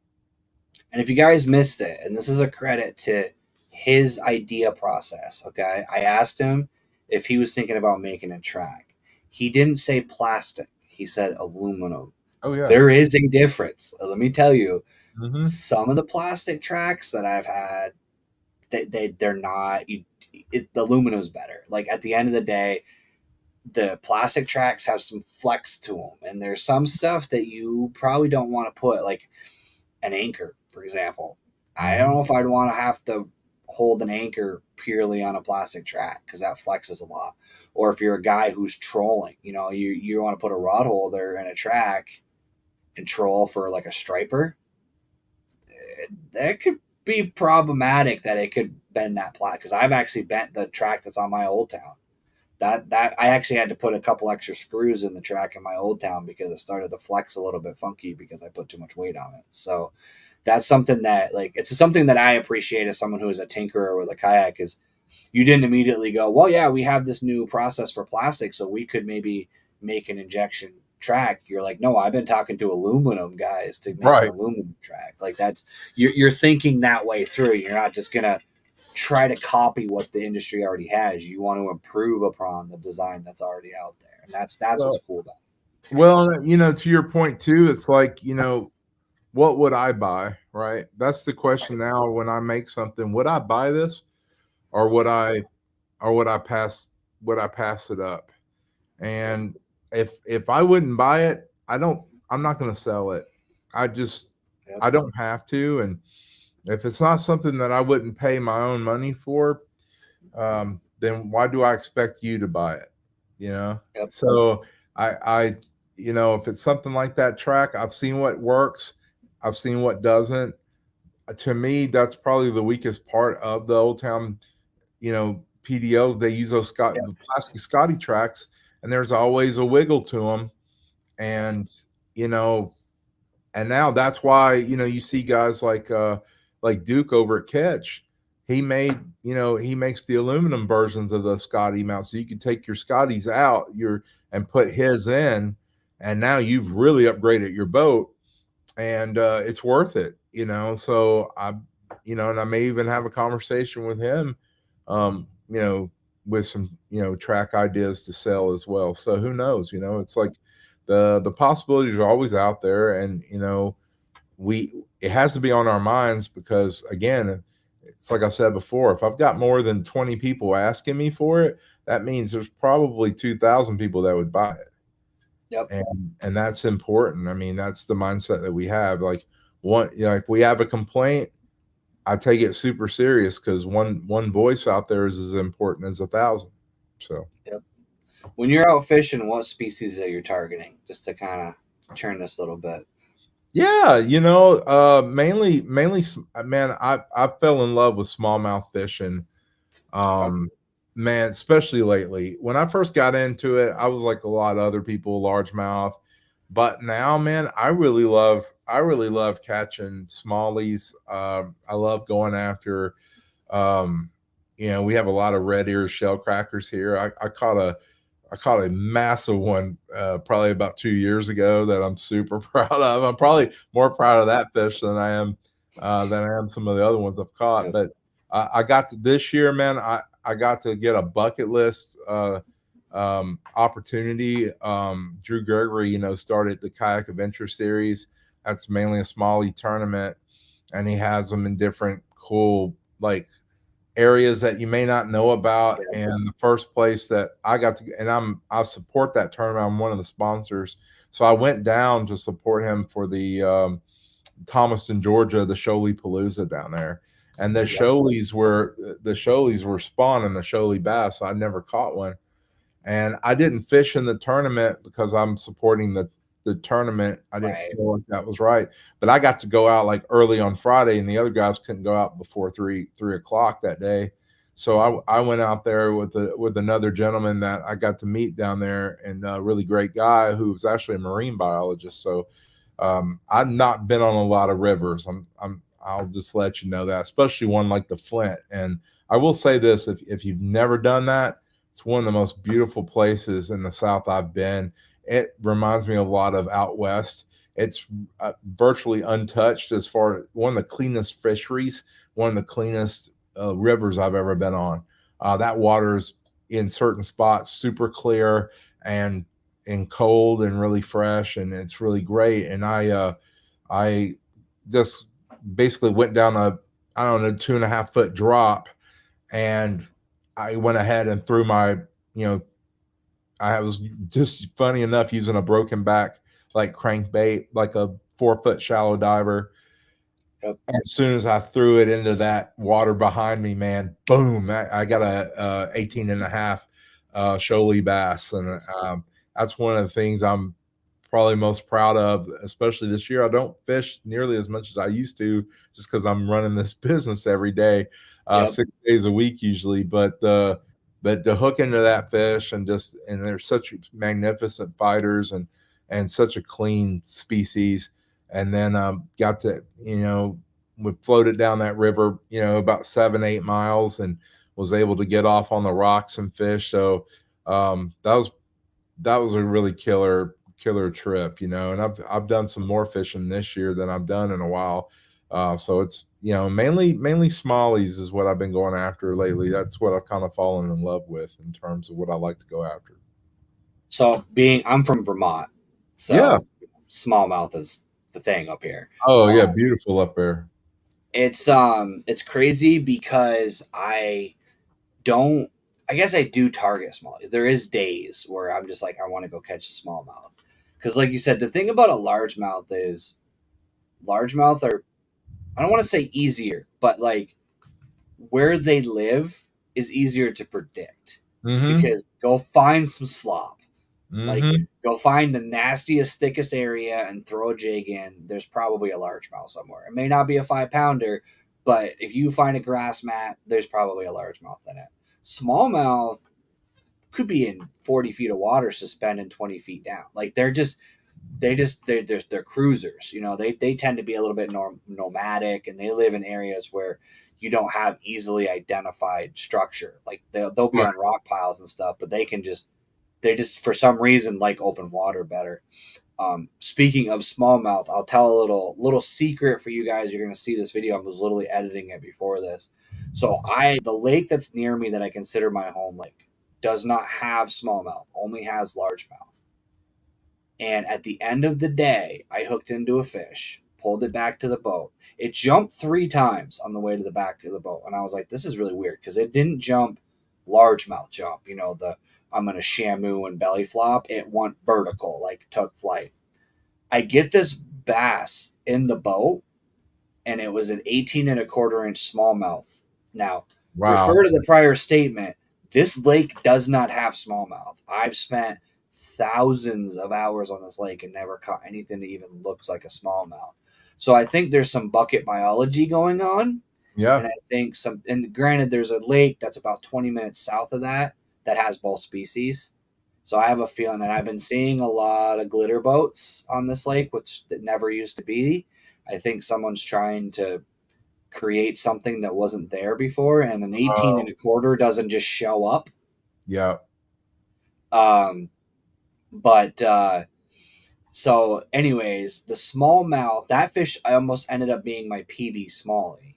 And if you guys missed it, and this is a credit to his idea process, okay? I asked him if he was thinking about making a track. He didn't say plastic, he said aluminum. Oh yeah. There is a difference. Let me tell you, Mm-hmm. some of the plastic tracks that I've had, they're not. The aluminum's better. Like at the end of the day, the plastic tracks have some flex to them, and there's some stuff that you probably don't want to put, like an anchor, for example. I don't Mm-hmm. know if I'd want to have to hold an anchor purely on a plastic track because that flexes a lot. Or if you're a guy who's trolling, you want to put a rod holder in a track and troll for like a striper, that could be problematic that it could bend that plat. Because I've actually bent the track that's on my Old Town. That I actually had to put a couple extra screws in the track in my Old Town because it started to flex a little bit funky because I put too much weight on it. So that's something that, like, it's something that I appreciate as someone who is a tinkerer with a kayak, is you didn't immediately go, well, yeah, we have this new process for plastic, so we could maybe make an injection track. You're like, no, I've been talking to aluminum guys to make an Right. aluminum track. Like that's you're thinking that way through. You're not just gonna try to copy what the industry already has. You want to improve upon the design that's already out there, and that's what's Well, cool about well, to your point too, it's like, what would I buy? Right. That's the it. question Right. now when I make something. Would I buy this, or would Yep. I would I pass it up? Yep. And if I wouldn't buy it, I'm not going to sell it. I just Yep. I don't have to. And if it's not something that I wouldn't pay my own money for, then why do I expect you to buy it? Yep. So I if it's something like that track, I've seen what works, I've seen what doesn't. To me, that's probably the weakest part of the Old Town, PDO. They use the plastic Scotty tracks, and there's always a wiggle to them. And you know, and now that's why you see guys like Duke over at Catch. He makes the aluminum versions of the Scotty mount, so you can take your Scotties out and put his in, and now you've really upgraded your boat, and it's worth it. So and I may even have a conversation with him, with some track ideas to sell as well. So who knows? It's like the possibilities are always out there, and it has to be on our minds, because again, it's like I said before, if I've got more than 20 people asking me for it, that means there's probably 2,000 people that would buy it. Yep. And that's important. I mean, that's the mindset that we have. Like, if we have a complaint, I take it super serious, because one voice out there is as important as 1,000. So Yep. When you're out fishing, what species are you targeting? Just to kind of turn this a little bit. yeah, mainly, man, I fell in love with smallmouth fishing. Okay. Um, man, especially lately. When I first got into it, I was like a lot of other people, largemouth. But now, man, I really love catching smallies. I love going after. Um, we have a lot of red ear shell crackers here. I caught a massive one probably about 2 years ago that I'm super proud of. I'm probably more proud of that fish than I am some of the other ones I've caught. Yep. But I got to this year, man. I got to get a bucket list opportunity. Drew Gregory, started the Kayak Adventure Series. That's mainly a Smalley tournament, and he has them in different cool, like, areas that you may not know about. Yep. And the first place that I got to, and I support that tournament. I'm one of the sponsors, so I went down to support him for Thomaston, Georgia, the Shoalie Palooza down there, and Yep. the Shoalies were spawning the Shoalie bass. So I never caught one, and I didn't fish in the tournament because I'm supporting the tournament. I didn't Right. feel like that was right, but I got to go out like early on Friday, and the other guys couldn't go out before three o'clock that day. So I went out there with another gentleman that I got to meet down there, and a really great guy who was actually a marine biologist. So I've not been on a lot of rivers. I'll just let you know that, especially one like the Flint. And I will say this: if you've never done that, it's one of the most beautiful places in the South I've been. It reminds me a lot of out west. It's virtually untouched as far as one of the cleanest fisheries, one of the cleanest rivers I've ever been on. That water's in certain spots super clear and cold and really fresh, and it's really great. And I just basically went down a, I don't know, 2.5 foot drop, and I went ahead and threw my, you know, I was just funny enough using a broken back like crankbait, like a 4 foot shallow diver. Yep. As soon as I threw it into that water behind me, man, boom! I got a 18 and a half Shoalie bass, and that's one of the things I'm probably most proud of, especially this year. I don't fish nearly as much as I used to, just because I'm running this business every day, Yep. 6 days a week usually. But to hook into that fish and they're such magnificent fighters and such a clean species. And then got to, we floated down that river, about 7-8 miles, and was able to get off on the rocks and fish. So that was a really killer trip, and I've done some more fishing this year than I've done in a while. So it's, mainly smallies is what I've been going after lately. That's what I've kind of fallen in love with in terms of what I like to go after. So I'm from Vermont, Yeah. so smallmouth is the thing up here. Oh yeah, Um, beautiful up there. it's crazy because don't I guess I do target small. There is days where I'm just like I want to go catch a smallmouth because, like you said, the thing about a largemouth is largemouth are, I don't want to say easier, but like where they live is easier to predict Mm-hmm. because go find some slop. Like, Mm-hmm. go find the nastiest, thickest area and throw a jig in. There's probably a largemouth somewhere. It may not be a 5 pounder, but if you find a grass mat, there's probably a largemouth in it. Smallmouth could be in 40 feet of water suspended 20 feet down. Like they're cruisers. They tend to be a little bit nomadic, and they live in areas where you don't have easily identified structure. Like they'll be Right. on rock piles and stuff, but they just for some reason like open water better. Speaking of smallmouth, I'll tell a little secret for you guys. You're gonna see this video. I was literally editing it before this. So the lake that's near me that I consider my home lake does not have smallmouth, only has largemouth. And at the end of the day, I hooked into a fish, pulled it back to the boat. It jumped 3 times on the way to the back of the boat. And I was like, this is really weird because it didn't jump largemouth jump, I'm going to shamu and belly flop. It went vertical, like took flight. I get this bass in the boat, and it was an 18 and a quarter inch smallmouth. Now, Wow. refer to the prior statement. This lake does not have smallmouth. I've spent thousands of hours on this lake and never caught anything that even looks like a smallmouth. So I think there's some bucket biology going on. And Yeah. I think and granted, there's a lake that's about 20 minutes south of that has both species. So I have a feeling that I've been seeing a lot of glitter boats on this lake, which that never used to be. I think someone's trying to create something that wasn't there before, and an 18 and Oh, a quarter doesn't just show up. yeah. Um, but So, anyways, the smallmouth, that fish, I almost ended up being my PB smallie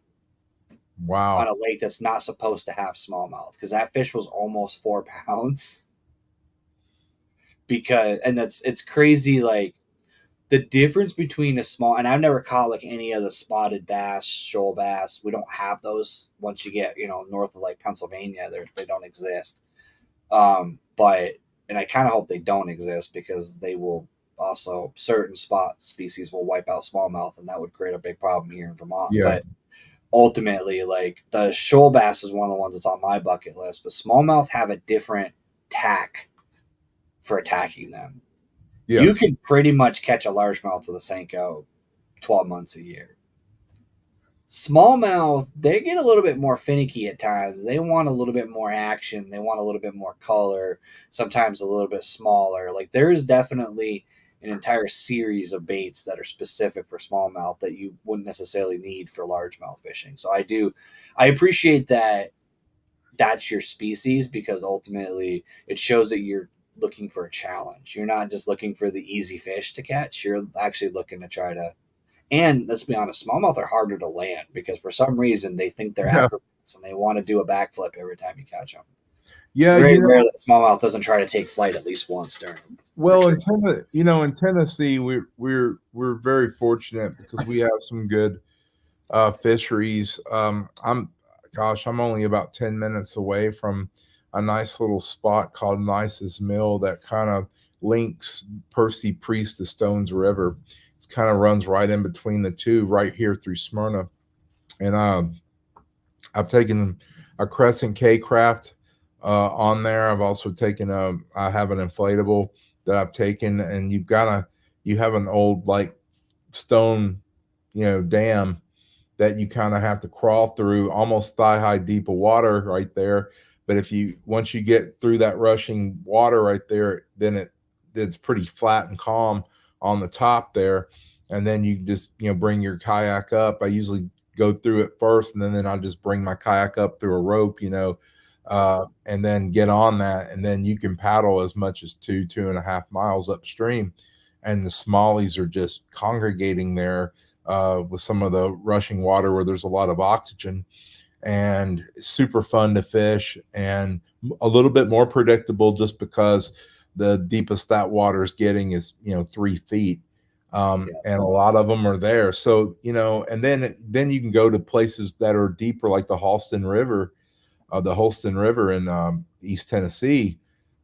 on Wow. a lake that's not supposed to have smallmouth because that fish was almost 4 pounds. And it's crazy, like the difference between a small, and I've never caught like any of the spotted bass, shoal bass. We don't have those once you get, north of like Pennsylvania, they don't exist. But, and I kind of hope they don't exist because they will also certain spot species will wipe out smallmouth, and that would create a big problem here in Vermont. Yeah. But ultimately, like the shoal bass is one of the ones that's on my bucket list. But smallmouth have a different tack for attacking them. Yeah. You can pretty much catch a largemouth with a Senko 12 months a year. Smallmouth, they get a little bit more finicky at times. They want a little bit more action. They want a little bit more color, sometimes a little bit smaller. Like there is definitely an entire series of baits that are specific for smallmouth that you wouldn't necessarily need for largemouth fishing. So I appreciate that that's your species because ultimately it shows that you're looking for a challenge. You're not just looking for the easy fish to catch. You're actually looking to try to, and let's be honest, smallmouth are harder to land because for some reason they think they're Yeah. acrobats and they want to do a backflip every time you catch them. It's Yeah. very rare that smallmouth doesn't try to take flight at least once during Well, retreat. in Tennessee, we're very fortunate because we have some good fisheries. I'm only about 10 minutes away from a nice little spot called Nice's Mill that kind of links Percy Priest to Stones River. It kind of runs right in between the two, right here through Smyrna, and I've taken a Crescent K craft on there. I've also taken I have an inflatable that I've taken, and you have an old like stone, dam that you kind of have to crawl through, almost thigh high deep of water right there. But once you get through that rushing water right there, then it's pretty flat and calm on the top there, and then you just bring your kayak up. I usually go through it first, and then I'll just bring my kayak up through a rope, and then get on that, and then you can paddle as much as 2.5 miles upstream, and the smallies are just congregating there with some of the rushing water where there's a lot of oxygen, and super fun to fish and a little bit more predictable just because the deepest that water is getting is 3 feet, Yeah, and a lot of them are there. So and then you can go to places that are deeper like the Holston River in East Tennessee.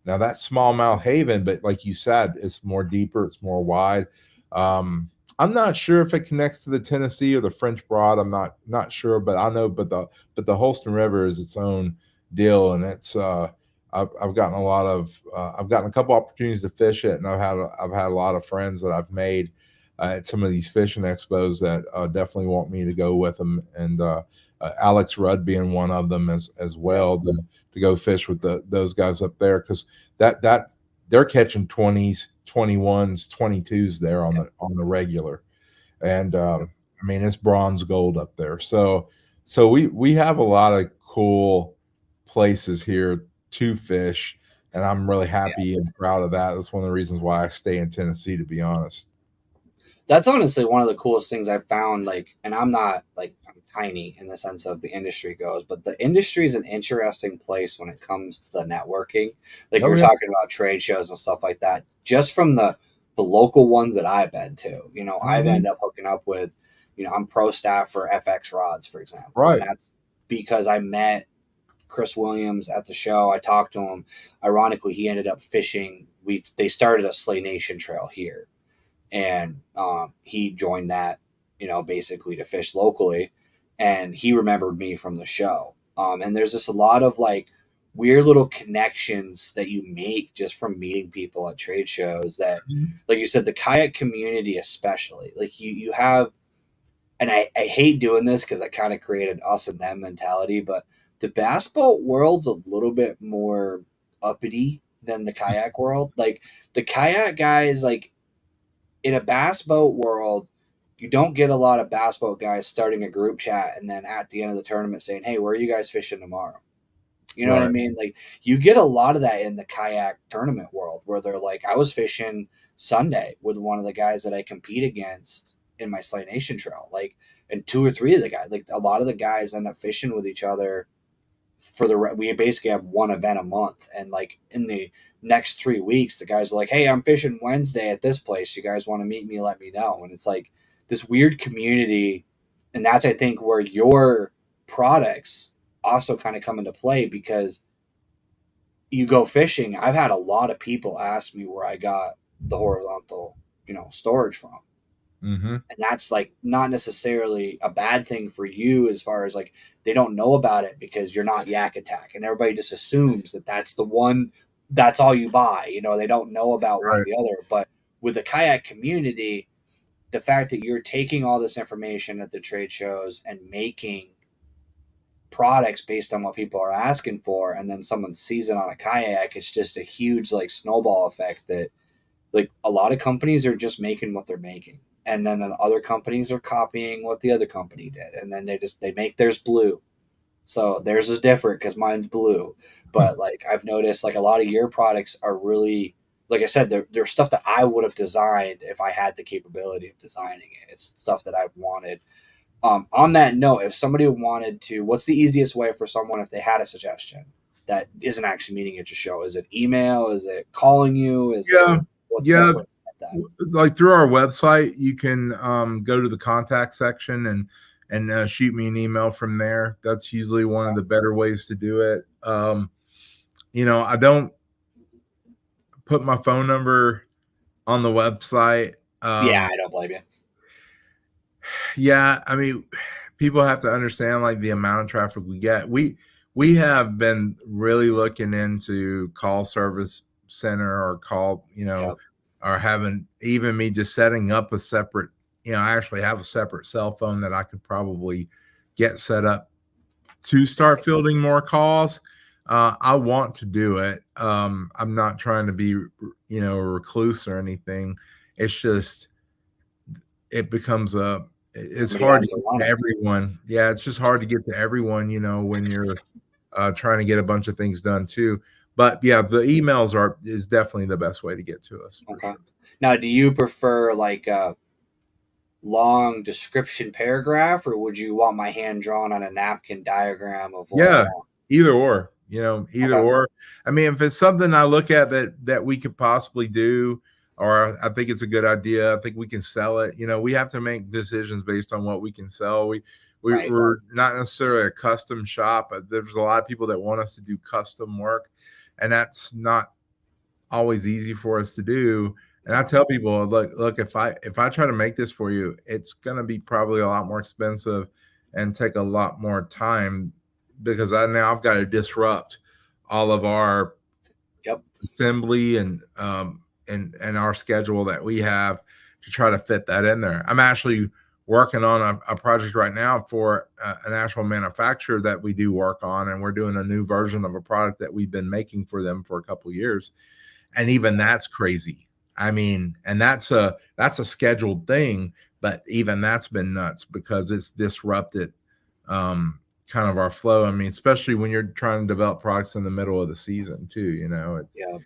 Now that's smallmouth haven, but like you said, it's more deeper, it's more wide. I'm not sure if it connects to the Tennessee or the French Broad. I'm not sure, but I know, but the Holston River is its own deal, and it's I've gotten I've gotten a couple opportunities to fish it, and I've had a lot of friends that I've made at some of these fishing expos that definitely want me to go with them, and Alex Rudd being one of them as yeah, well to go fish with those guys up there, because that they're catching 20s, 21s, 22s there on yeah. the regular, and I mean it's bronze gold up there. So we have a lot of cool places here to fish, and I'm really Yeah. happy and proud of that. That's one of the reasons why I stay in Tennessee, to be honest. That's honestly one of the coolest things I've found. Like, and I'm not like I'm tiny in the sense of the industry goes, but the industry is an interesting place when it comes to the networking. Like you Oh were yeah. talking about trade shows and stuff like that. Just from the local ones that I've been to, I've Mhm. ended up hooking up with, I'm pro staff for FX Rods, for example, and Right. that's because I met Chris Williams at the show. I talked to him. Ironically, he ended up fishing. They started a Slay Nation trail here, and he joined that, basically to fish locally, and he remembered me from the show. And there's just a lot of like weird little connections that you make just from meeting people at trade shows. That, Mhm. like you said, the kayak community, especially, like you have, and I hate doing this because I kind of created us and them mentality, but the bass boat world's a little bit more uppity than the kayak world. Like the kayak guys, like in a bass boat world, you don't get a lot of bass boat guys starting a group chat and then at the end of the tournament saying, "Hey, where are you guys fishing tomorrow?" You know what I Right. mean? Like you get a lot of that in the kayak tournament world where they're like, "I was fishing Sunday with one of the guys that I compete against in my Slay Nation trail." Like, and two or three of the guys, like a lot of the guys end up fishing with each other for we basically have one event a month, and like in the next 3 weeks the guys are like, "Hey, I'm fishing Wednesday at this place, you guys want to meet me, let me know." And it's like this weird community, and that's I think where your products also kind of come into play because you go fishing. I've had a lot of people ask me where I got the horizontal, storage from. Mm-hmm. And that's like not necessarily a bad thing for you, as far as like they don't know about it because you're not Yak Attack, and everybody just assumes that that's the one, that's all you buy. They don't know about one or Right. the other. But with the kayak community, the fact that you're taking all this information at the trade shows and making products based on what people are asking for, and then someone sees it on a kayak, it's just a huge like snowball effect that like a lot of companies are just making what they're making, and then other companies are copying what the other company did, and then they make theirs blue. So theirs is different because mine's blue. But like I've noticed, like a lot of your products are really, like I said, they're stuff that I would have designed if I had the capability of designing it. It's stuff that I've wanted. On that note, if somebody wanted to, what's the easiest way for someone if they had a suggestion that isn't actually meeting at your show? Is it email? Is it calling you? Is it Yeah. what's the Yeah. best way to get that? Like through our website, you can go to the contact section and shoot me an email from there. That's usually one of the better ways to do it. I don't put my phone number on the website. Yeah, I don't blame you. Yeah, I mean, people have to understand like the amount of traffic we get. We have been really looking into call service center or call, Yep. or having even me just setting up a separate, I actually have a separate cell phone that I could probably get set up to start fielding more calls. I want to do it. I'm not trying to be, a recluse or anything. It's just it becomes it's Somebody hard to has to get run to it. everyone. Yeah, it's just hard to get to everyone, when you're trying to get a bunch of things done too. But yeah, the emails is definitely the best way to get to us for Okay. sure. Now, do you prefer like a long description paragraph, or would you want my hand drawn on a napkin diagram of what I Yeah, want? either or, either Okay. or. I mean, if it's something I look at that we could possibly do, or I think it's a good idea, I think we can sell it. We have to make decisions based on what we can sell. Right. We're not necessarily a custom shop, but there's a lot of people that want us to do custom work, and that's not always easy for us to do. And I Yeah. tell people, look, if I try to make this for you, it's going to be probably a lot more expensive and take a lot more time because I've got to disrupt all of our Yep. assembly and our schedule that we have to try to fit that in there. I'm actually working on a project right now for an actual manufacturer that we do work on, and we're doing a new version of a product that we've been making for them for a couple of years, and even that's crazy. I mean, and that's a scheduled thing, but even that's been nuts because it's disrupted kind of our flow. I mean, especially when you're trying to develop products in the middle of the season too. Yeah.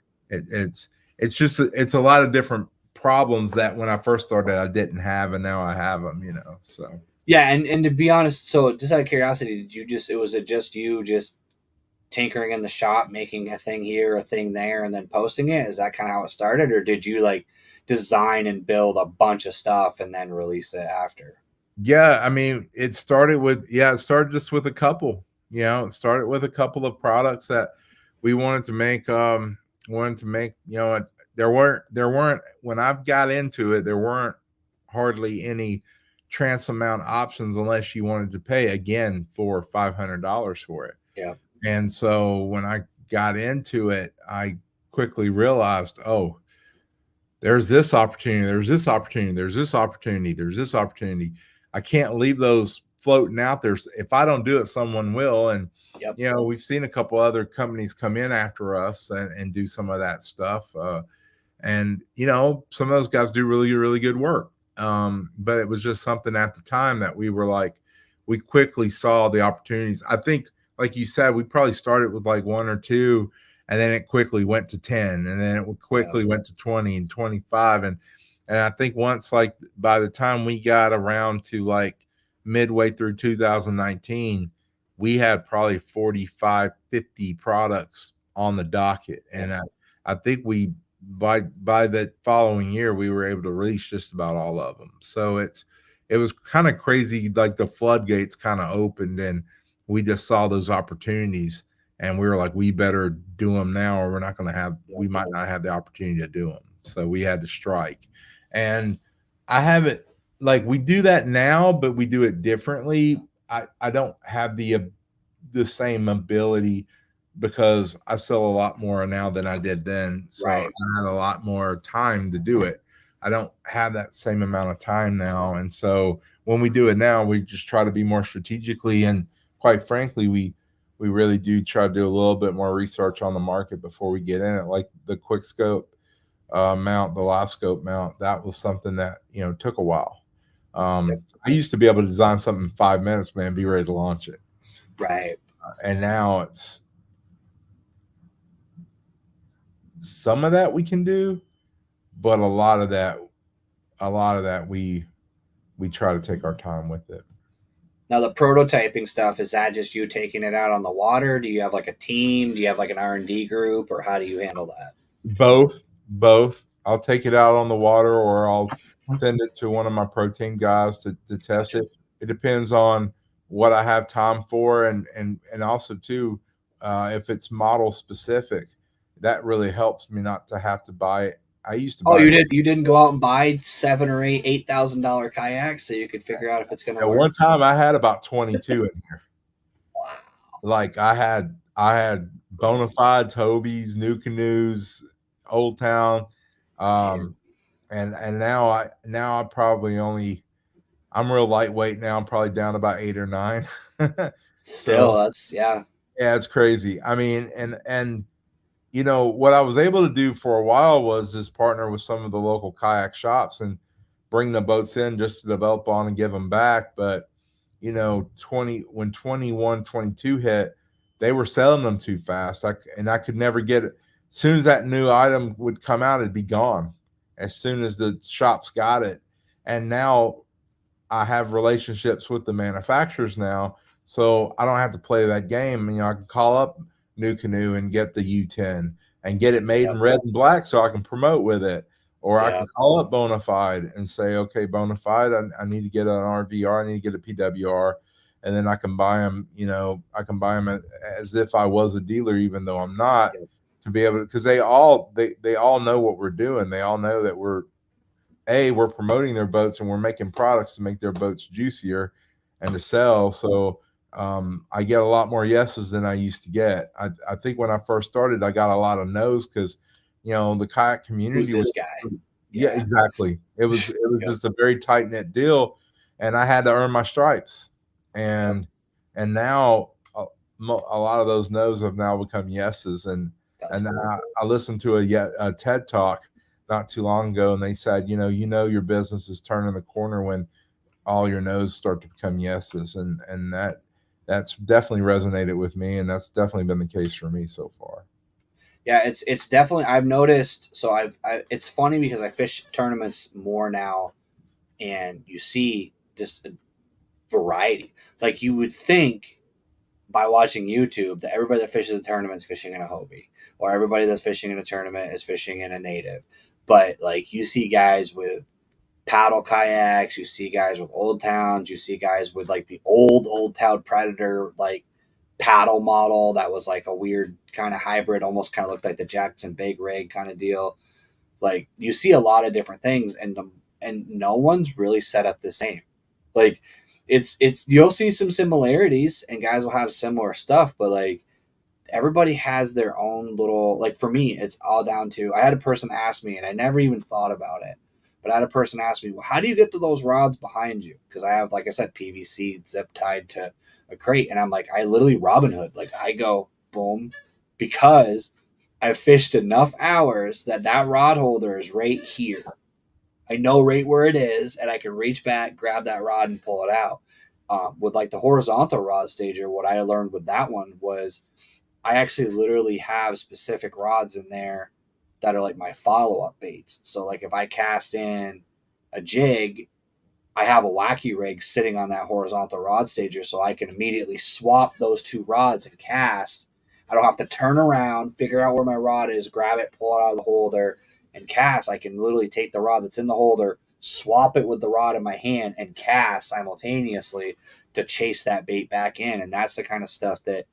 It's just it's a lot of different problems that when I first started I didn't have, and now I have them. So Yeah, and to be honest, so just out of curiosity, did you just was it just you just tinkering in the shop, making a thing here, a thing there, and then posting it? Is that kind of how it started, or did you like design and build a bunch of stuff and then release it after? yeah, I mean, it started just with a couple. It started with a couple of products that we wanted to make. There weren't when I've got into it, there weren't hardly any trans amount options unless you wanted to pay again for $500 for it. Yeah. And so when I got into it, I quickly realized, oh, there's this opportunity, there's this opportunity, there's this opportunity, there's this opportunity. I can't leave those floating out there. If I don't do it, someone will. And Yep. we've seen a couple other companies come in after us and do some of that stuff. And some of those guys do really, really good work. But it was just something at the time that we were like, we quickly saw the opportunities. I think, like you said, we probably started with like one or two, and then it quickly went to 10, and then it Yeah. quickly went to 20 and 25. And I think once, like, by the time we got around to like midway through 2019, we had probably 45, 50 products on the docket. Yep. And I think by the following year we were able to release just about all of them. So it was kind of crazy, like the floodgates kind of opened and we just saw those opportunities, and we were like, we better do them now or we're not going to have Yep. we might not have the opportunity to do them. so we had to strike. And I haven't, like, we do that now, but we do it differently. I don't have the same ability because I sell a lot more now than I did then. So Right. I had a lot more time to do it. I don't have that same amount of time now. And so when we do it now, we just try to be more strategically, and quite frankly, we really do try to do a little bit more research on the market before we get in it. Like the quick scope mount, the live scope mount, that was something that, took a while. Yep. I used to be able to design something in 5 minutes, man, be ready to launch it. Right. And now it's some of that we can do, but a lot of that we try to take our time with it. Now the prototyping stuff, is that just you taking it out on the water? Do you have like a team? Do you have like an R&D group, or how do you handle that? Both. I'll take it out on the water, or I'll send it to one of my protein guys to test Gotcha. it. It depends on what I have time for, and also too, if it's model specific, that really helps me not to have to buy it. I used to Oh, buy it. you didn't go out and buy seven or $8,000 kayaks so you could figure out if it's going to At work? one time, I had about 22 in here. Wow. Like I had bona Crazy. fide Toby's, New Canoes, Old Town, Man. um, and now I probably only, I'm real lightweight now. I'm probably down about 8 or 9. Still, So that's, yeah. yeah, it's crazy. I mean, and what I was able to do for a while was just partner with some of the local kayak shops and bring the boats in just to develop on and give them back. But when 21, 22 hit, they were selling them too fast. I could never get it. As soon as that new item would come out, it'd be gone. As soon as the shops got it. And now I have relationships with the manufacturers now, so I don't have to play that game. I can call up New Canoe and get the U10 and get it made in Yep. red and black so I can promote with it. Or I can Yep. call up Bonafide and say, okay, Bonafide, I need to get an RVR, I need to get a PWR, and then I can buy them. I can buy them as if I was a dealer, even though I'm not, Yep. to be able to, because they all know what we're doing. They all know that we're promoting their boats and we're making products to make their boats juicier and to sell. So I get a lot more yeses than I used to get. I think when I first started, I got a lot of no's because the kayak Who's community this was, guy? yeah, Yeah. exactly. It was Yep. just a very tight knit deal, and I had to earn my stripes. Yep. And now a lot of those no's have now become yeses. That's And cool. I listened to a TED talk not too long ago, and they said, your business is turning the corner when all your no's start to become yeses, and that's definitely resonated with me, and that's definitely been the case for me so far. Yeah, it's definitely, I've noticed. So it's funny because I fish tournaments more now, and you see just a variety. Like you would think by watching YouTube that everybody that fishes a tournament is fishing in a Hobie, or everybody that's fishing in a tournament is fishing in a native. But like you see guys with paddle kayaks, you see guys with old towns, you see guys with like the old town Predator like paddle model that was like a weird kind of hybrid, almost kind of looked like the Jackson Big Rig kind of deal. Like you see a lot of different things, and no one's really set up the same. Like it's you'll see some similarities, and guys will have similar stuff, but like everybody has their own little, like for me it's all down to, I had a person ask me, and I never even thought about it, but I had a person ask me, well, how do you get to those rods behind you? Because I have, like I said, PVC zip tied to a crate, and I'm like, I literally Robin Hood, like I go boom, because I fished enough hours that that rod holder is right here. I know right where it is, and I can reach back, grab that rod, and pull it out. With like the horizontal rod stager, what I learned with that one was I actually literally have specific rods in there that are like my follow up baits. So like if I cast in a jig, I have a Wacky rig sitting on that horizontal rod stager, so I can immediately swap those two rods and cast. I don't have to turn around, figure out where my rod is, grab it, pull it out of the holder, and cast. I can literally take the rod that's in the holder, swap it with the rod in my hand, and cast simultaneously to chase that bait back in. And that's the kind of stuff that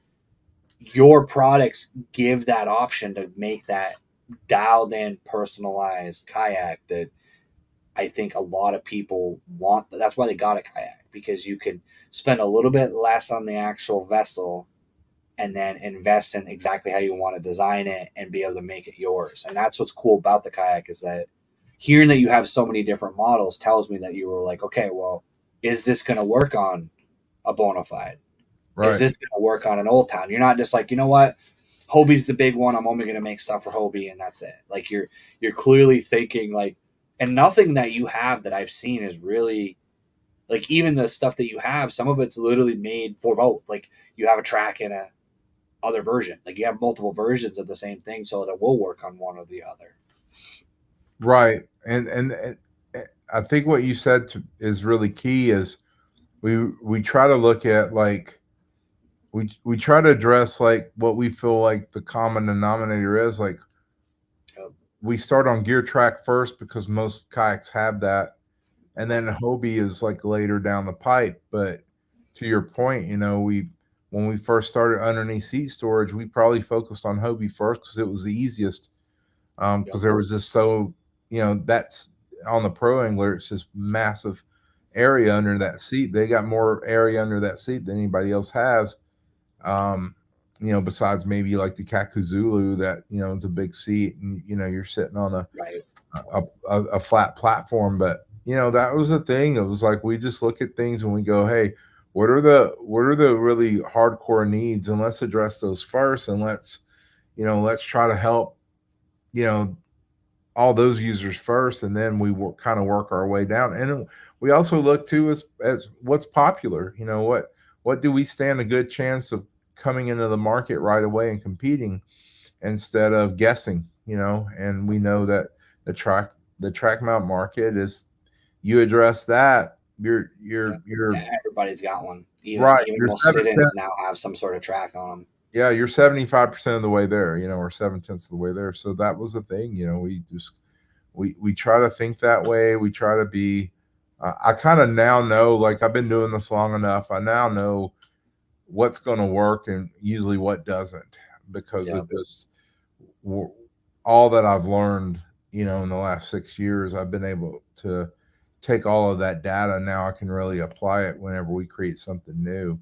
your products give that option to make that dialed in, personalized kayak that I think a lot of people want. That's why they got a kayak, because you can spend a little bit less on the actual vessel and then invest in exactly how you want to design it and be able to make it yours. And that's what's cool about the kayak, is that hearing that you have so many different models tells me that you were like, okay, well, is this going to work on a bona fide? Is Right. this going to work on an old town? You're not just like, you know what, Hobie's the big one. I'm only going to make stuff for Hobie, and that's it. Like you're clearly thinking like, and nothing that you have that I've seen is really like, even the stuff that you have, some of it's literally made for both. Like you have a track and a other version. Like you have multiple versions of the same thing so that it will work on one or the other. Right. And I think what you said is really key is we try to look at like we try to address like what we feel like the common denominator is. Like Yep. we start on gear track first because most kayaks have that, and then Hobie is like later down the pipe. But to your point, we when we first started underneath seat storage, we probably focused on Hobie first because it was the easiest. Yep. Because there was just so that's on the Pro Angler, it's just massive area under that seat. They got more area under that seat than anybody else has. Um, besides maybe like the Kakuzulu, that it's a big seat, and you're sitting on Right. a flat platform. But that was the thing. It was like we just look at things and we go, hey, what are the really hardcore needs, and let's address those first, and let's try to help you know all those users first, and then we kind of work our way down. And we also look too as what's popular. What do we stand a good chance of coming into the market right away and competing instead of guessing. And we know that the track mount market is, you address that, Yeah. you're Everybody's got one. Even right. even You're most 7 sit-ins now have some sort of track on them. Yeah, you're 75% of the way there, or 7/10 of the way there. So that was the thing, we try to think that way. We try to be. I kind of now know, like I've been doing this long enough. I now know what's going to work and usually what doesn't, because Yep. of this, all that I've learned. In the last 6 years, I've been able to take all of that data. Now I can really apply it whenever we create something new.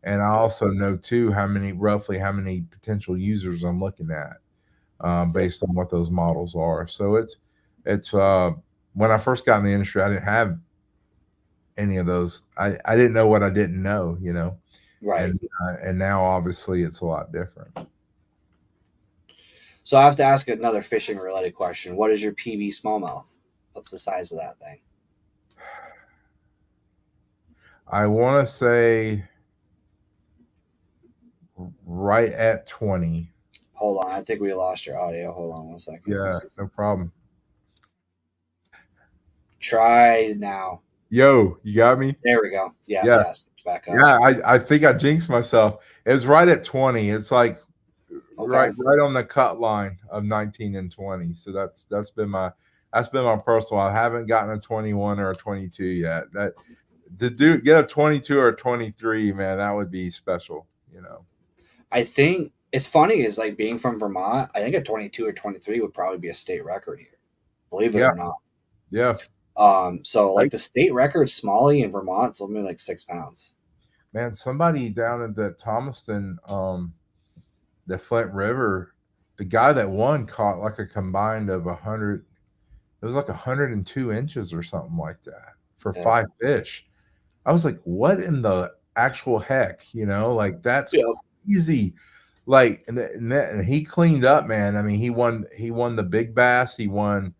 And I Yep. also know too roughly how many potential users I'm looking at, Yep. based on what those models are. So it's when I first got in the industry, I didn't have any of those. I didn't know what I didn't know, Right. and now obviously it's a lot different. So I have to ask another fishing related question. What is your PB smallmouth? What's the size of that thing? I want to say right at 20. Hold on. I think we lost your audio. Hold on 1 second. Let me Yeah, see no something. problem. Try now. Yo, you got me? There we go. Yeah. Yeah. Yes. Back up. Yeah, I think I jinxed myself. It was right at 20. It's like Okay. right on the cut line of 19 and 20. So that's been my personal. I haven't gotten a 21 or a 22 yet. That to get a 22 or a 23, man, that would be special. I think it's funny is like being from Vermont. I think a 22 or 23 would probably be a state record here. Believe it Yeah, or not. yeah. So Right. like the state record Smalley in Vermont is only like 6 pounds. Man, somebody down at the Thomaston, the Flint River, the guy that won caught like a combined of 100. It was like 102 inches or something like that for Yeah. 5 fish. I was like, what in the actual heck? Like that's Yeah. crazy. Like, and he cleaned up, man. I mean, he won the big bass. He won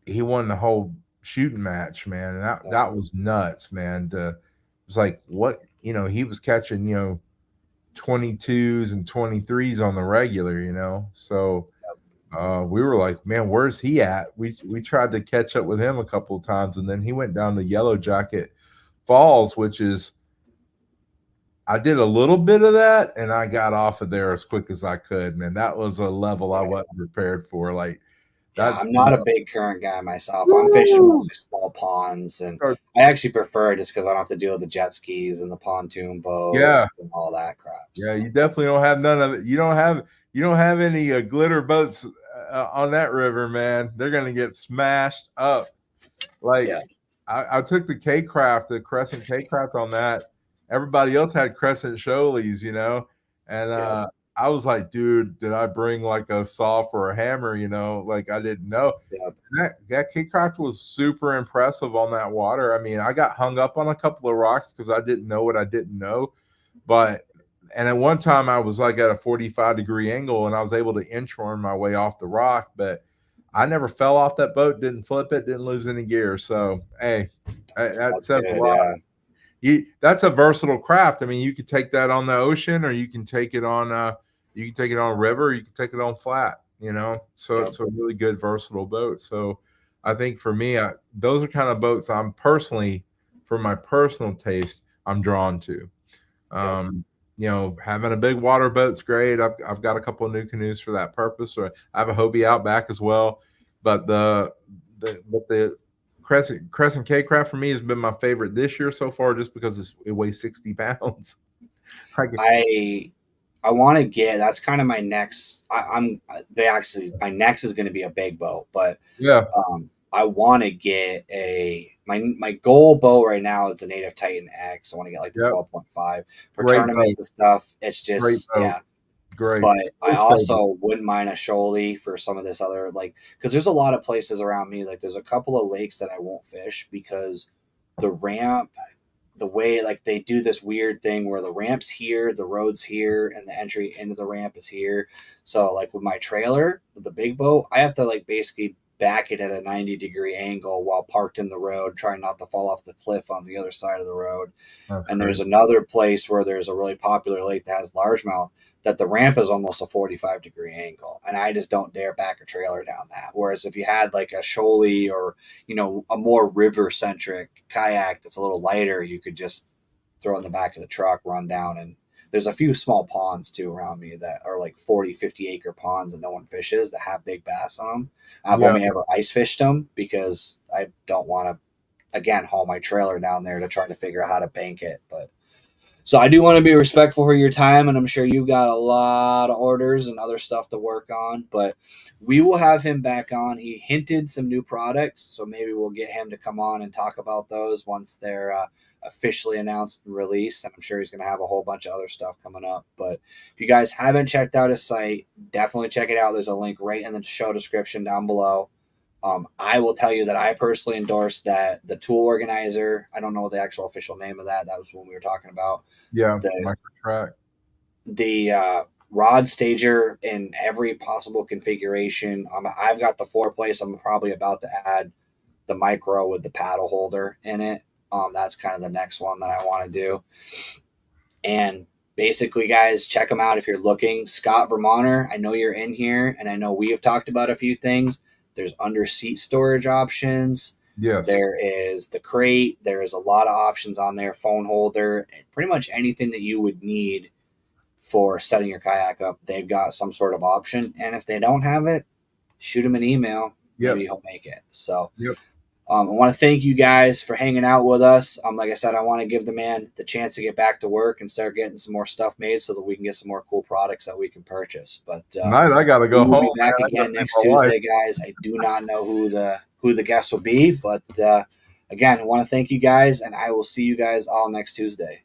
the whole shooting match, man. And that was nuts, man. It was like, what, he was catching, 22s and 23s on the regular. So we were like, man, where's he at? We tried to catch up with him a couple of times, and then he went down to Yellow Jacket Falls, which is, I did a little bit of that, and I got off of there as quick as I could. Man, that was a level I wasn't prepared for. Like Yeah, that's I'm not a big current guy myself. I'm fishing woo! mostly small ponds, and I actually prefer it just because I don't have to deal with the jet skis and the pontoon Yeah, boats and all that crap. yeah. So You definitely don't have none of it. You don't have any glitter boats on that river, man, they're gonna get smashed up. Like Yeah, I took the K craft, the Crescent K craft on that. Everybody else had Crescent Shoalies, and yeah, I was like, dude, did I bring like a saw for a hammer? Like I didn't know. yeah, That K craft was super impressive on that water. I mean, I got hung up on a couple of rocks because I didn't know what I didn't know. But and at one time I was like at a 45-degree angle and I was able to inchhorn my way off the rock, but I never fell off that boat, didn't flip it, didn't lose any gear. So hey, that that's says a good. lot. Yeah, That's a versatile craft. I mean, you could take that on the ocean, or you can take it on a river, you can take it on flat. So yeah, it's a really good versatile boat. So I think for me, those are kind of boats I'm personally, for my personal taste, I'm drawn to. yeah. Having a big water boat's great. I've got a couple of new canoes for that purpose. Or I have a Hobie Outback as well. But the Crescent K craft for me has been my favorite this year so far, just because it weighs 60 pounds. I I want to get. That's kind of my next. I'm. They actually. My next is going to be a big boat, but Yeah, I want to get my goal boat right now is the Native Titan X. I want to get like the yep. 12.5 for Great boat. tournaments and stuff. It's Great just boat. yeah. Great. But So I stable. also wouldn't mind a shoalie for some of this other like because there's a lot of places around me. Like there's a couple of lakes that I won't fish because the ramp, the way like they do this weird thing where the ramp's here, the road's here, and the entry into the ramp is here. So like with my trailer, with the big boat, I have to like basically back it at a 90-degree angle while parked in the road, trying not to fall off the cliff on the other side of the road. That's And crazy. there's another place where there's a really popular lake that has largemouth that the ramp is almost a 45-degree angle. And I just don't dare back a trailer down that. Whereas if you had like a shoalie or, a more river centric kayak that's a little lighter, you could just throw in the back of the truck, run down. And there's a few small ponds too around me that are like 40, 50 acre ponds that no one fishes that have big bass on them. I've Yeah. only ever ice fished them because I don't want to again haul my trailer down there to try to figure out how to bank it. But so I do want to be respectful for your time, and I'm sure you've got a lot of orders and other stuff to work on. But we will have him back on. He hinted some new products, so maybe we'll get him to come on and talk about those once they're officially announced and released. And I'm sure he's going to have a whole bunch of other stuff coming up. But if you guys haven't checked out his site, definitely check it out. There's a link right in the show description down below. I will tell you that I personally endorse that the tool organizer. I don't know the actual official name of that. That was when we were talking about Yeah. the Micro track. rod stager in every possible configuration. I've got the four place. I'm probably about to add the micro with the paddle holder in it. That's kind of the next one that I want to do. And basically, guys, check them out if you're looking. Scott Vermonter, I know you're in here, and I know we have talked about a few things. There's under seat storage options. Yes. There is the crate. There is a lot of options on there, phone holder, pretty much anything that you would need for setting your kayak up. They've got some sort of option. And if they don't have it, shoot them an email. Maybe Yep. he'll make it. So Yep. I want to thank you guys for hanging out with us. Like I said, I want to give the man the chance to get back to work and start getting some more stuff made so that we can get some more cool products that we can purchase. But Tonight I gotta we go will home, be man. back I gotta again see next my wife. Tuesday, guys. I do not know who the guest will be, but again, I want to thank you guys, and I will see you guys all next Tuesday.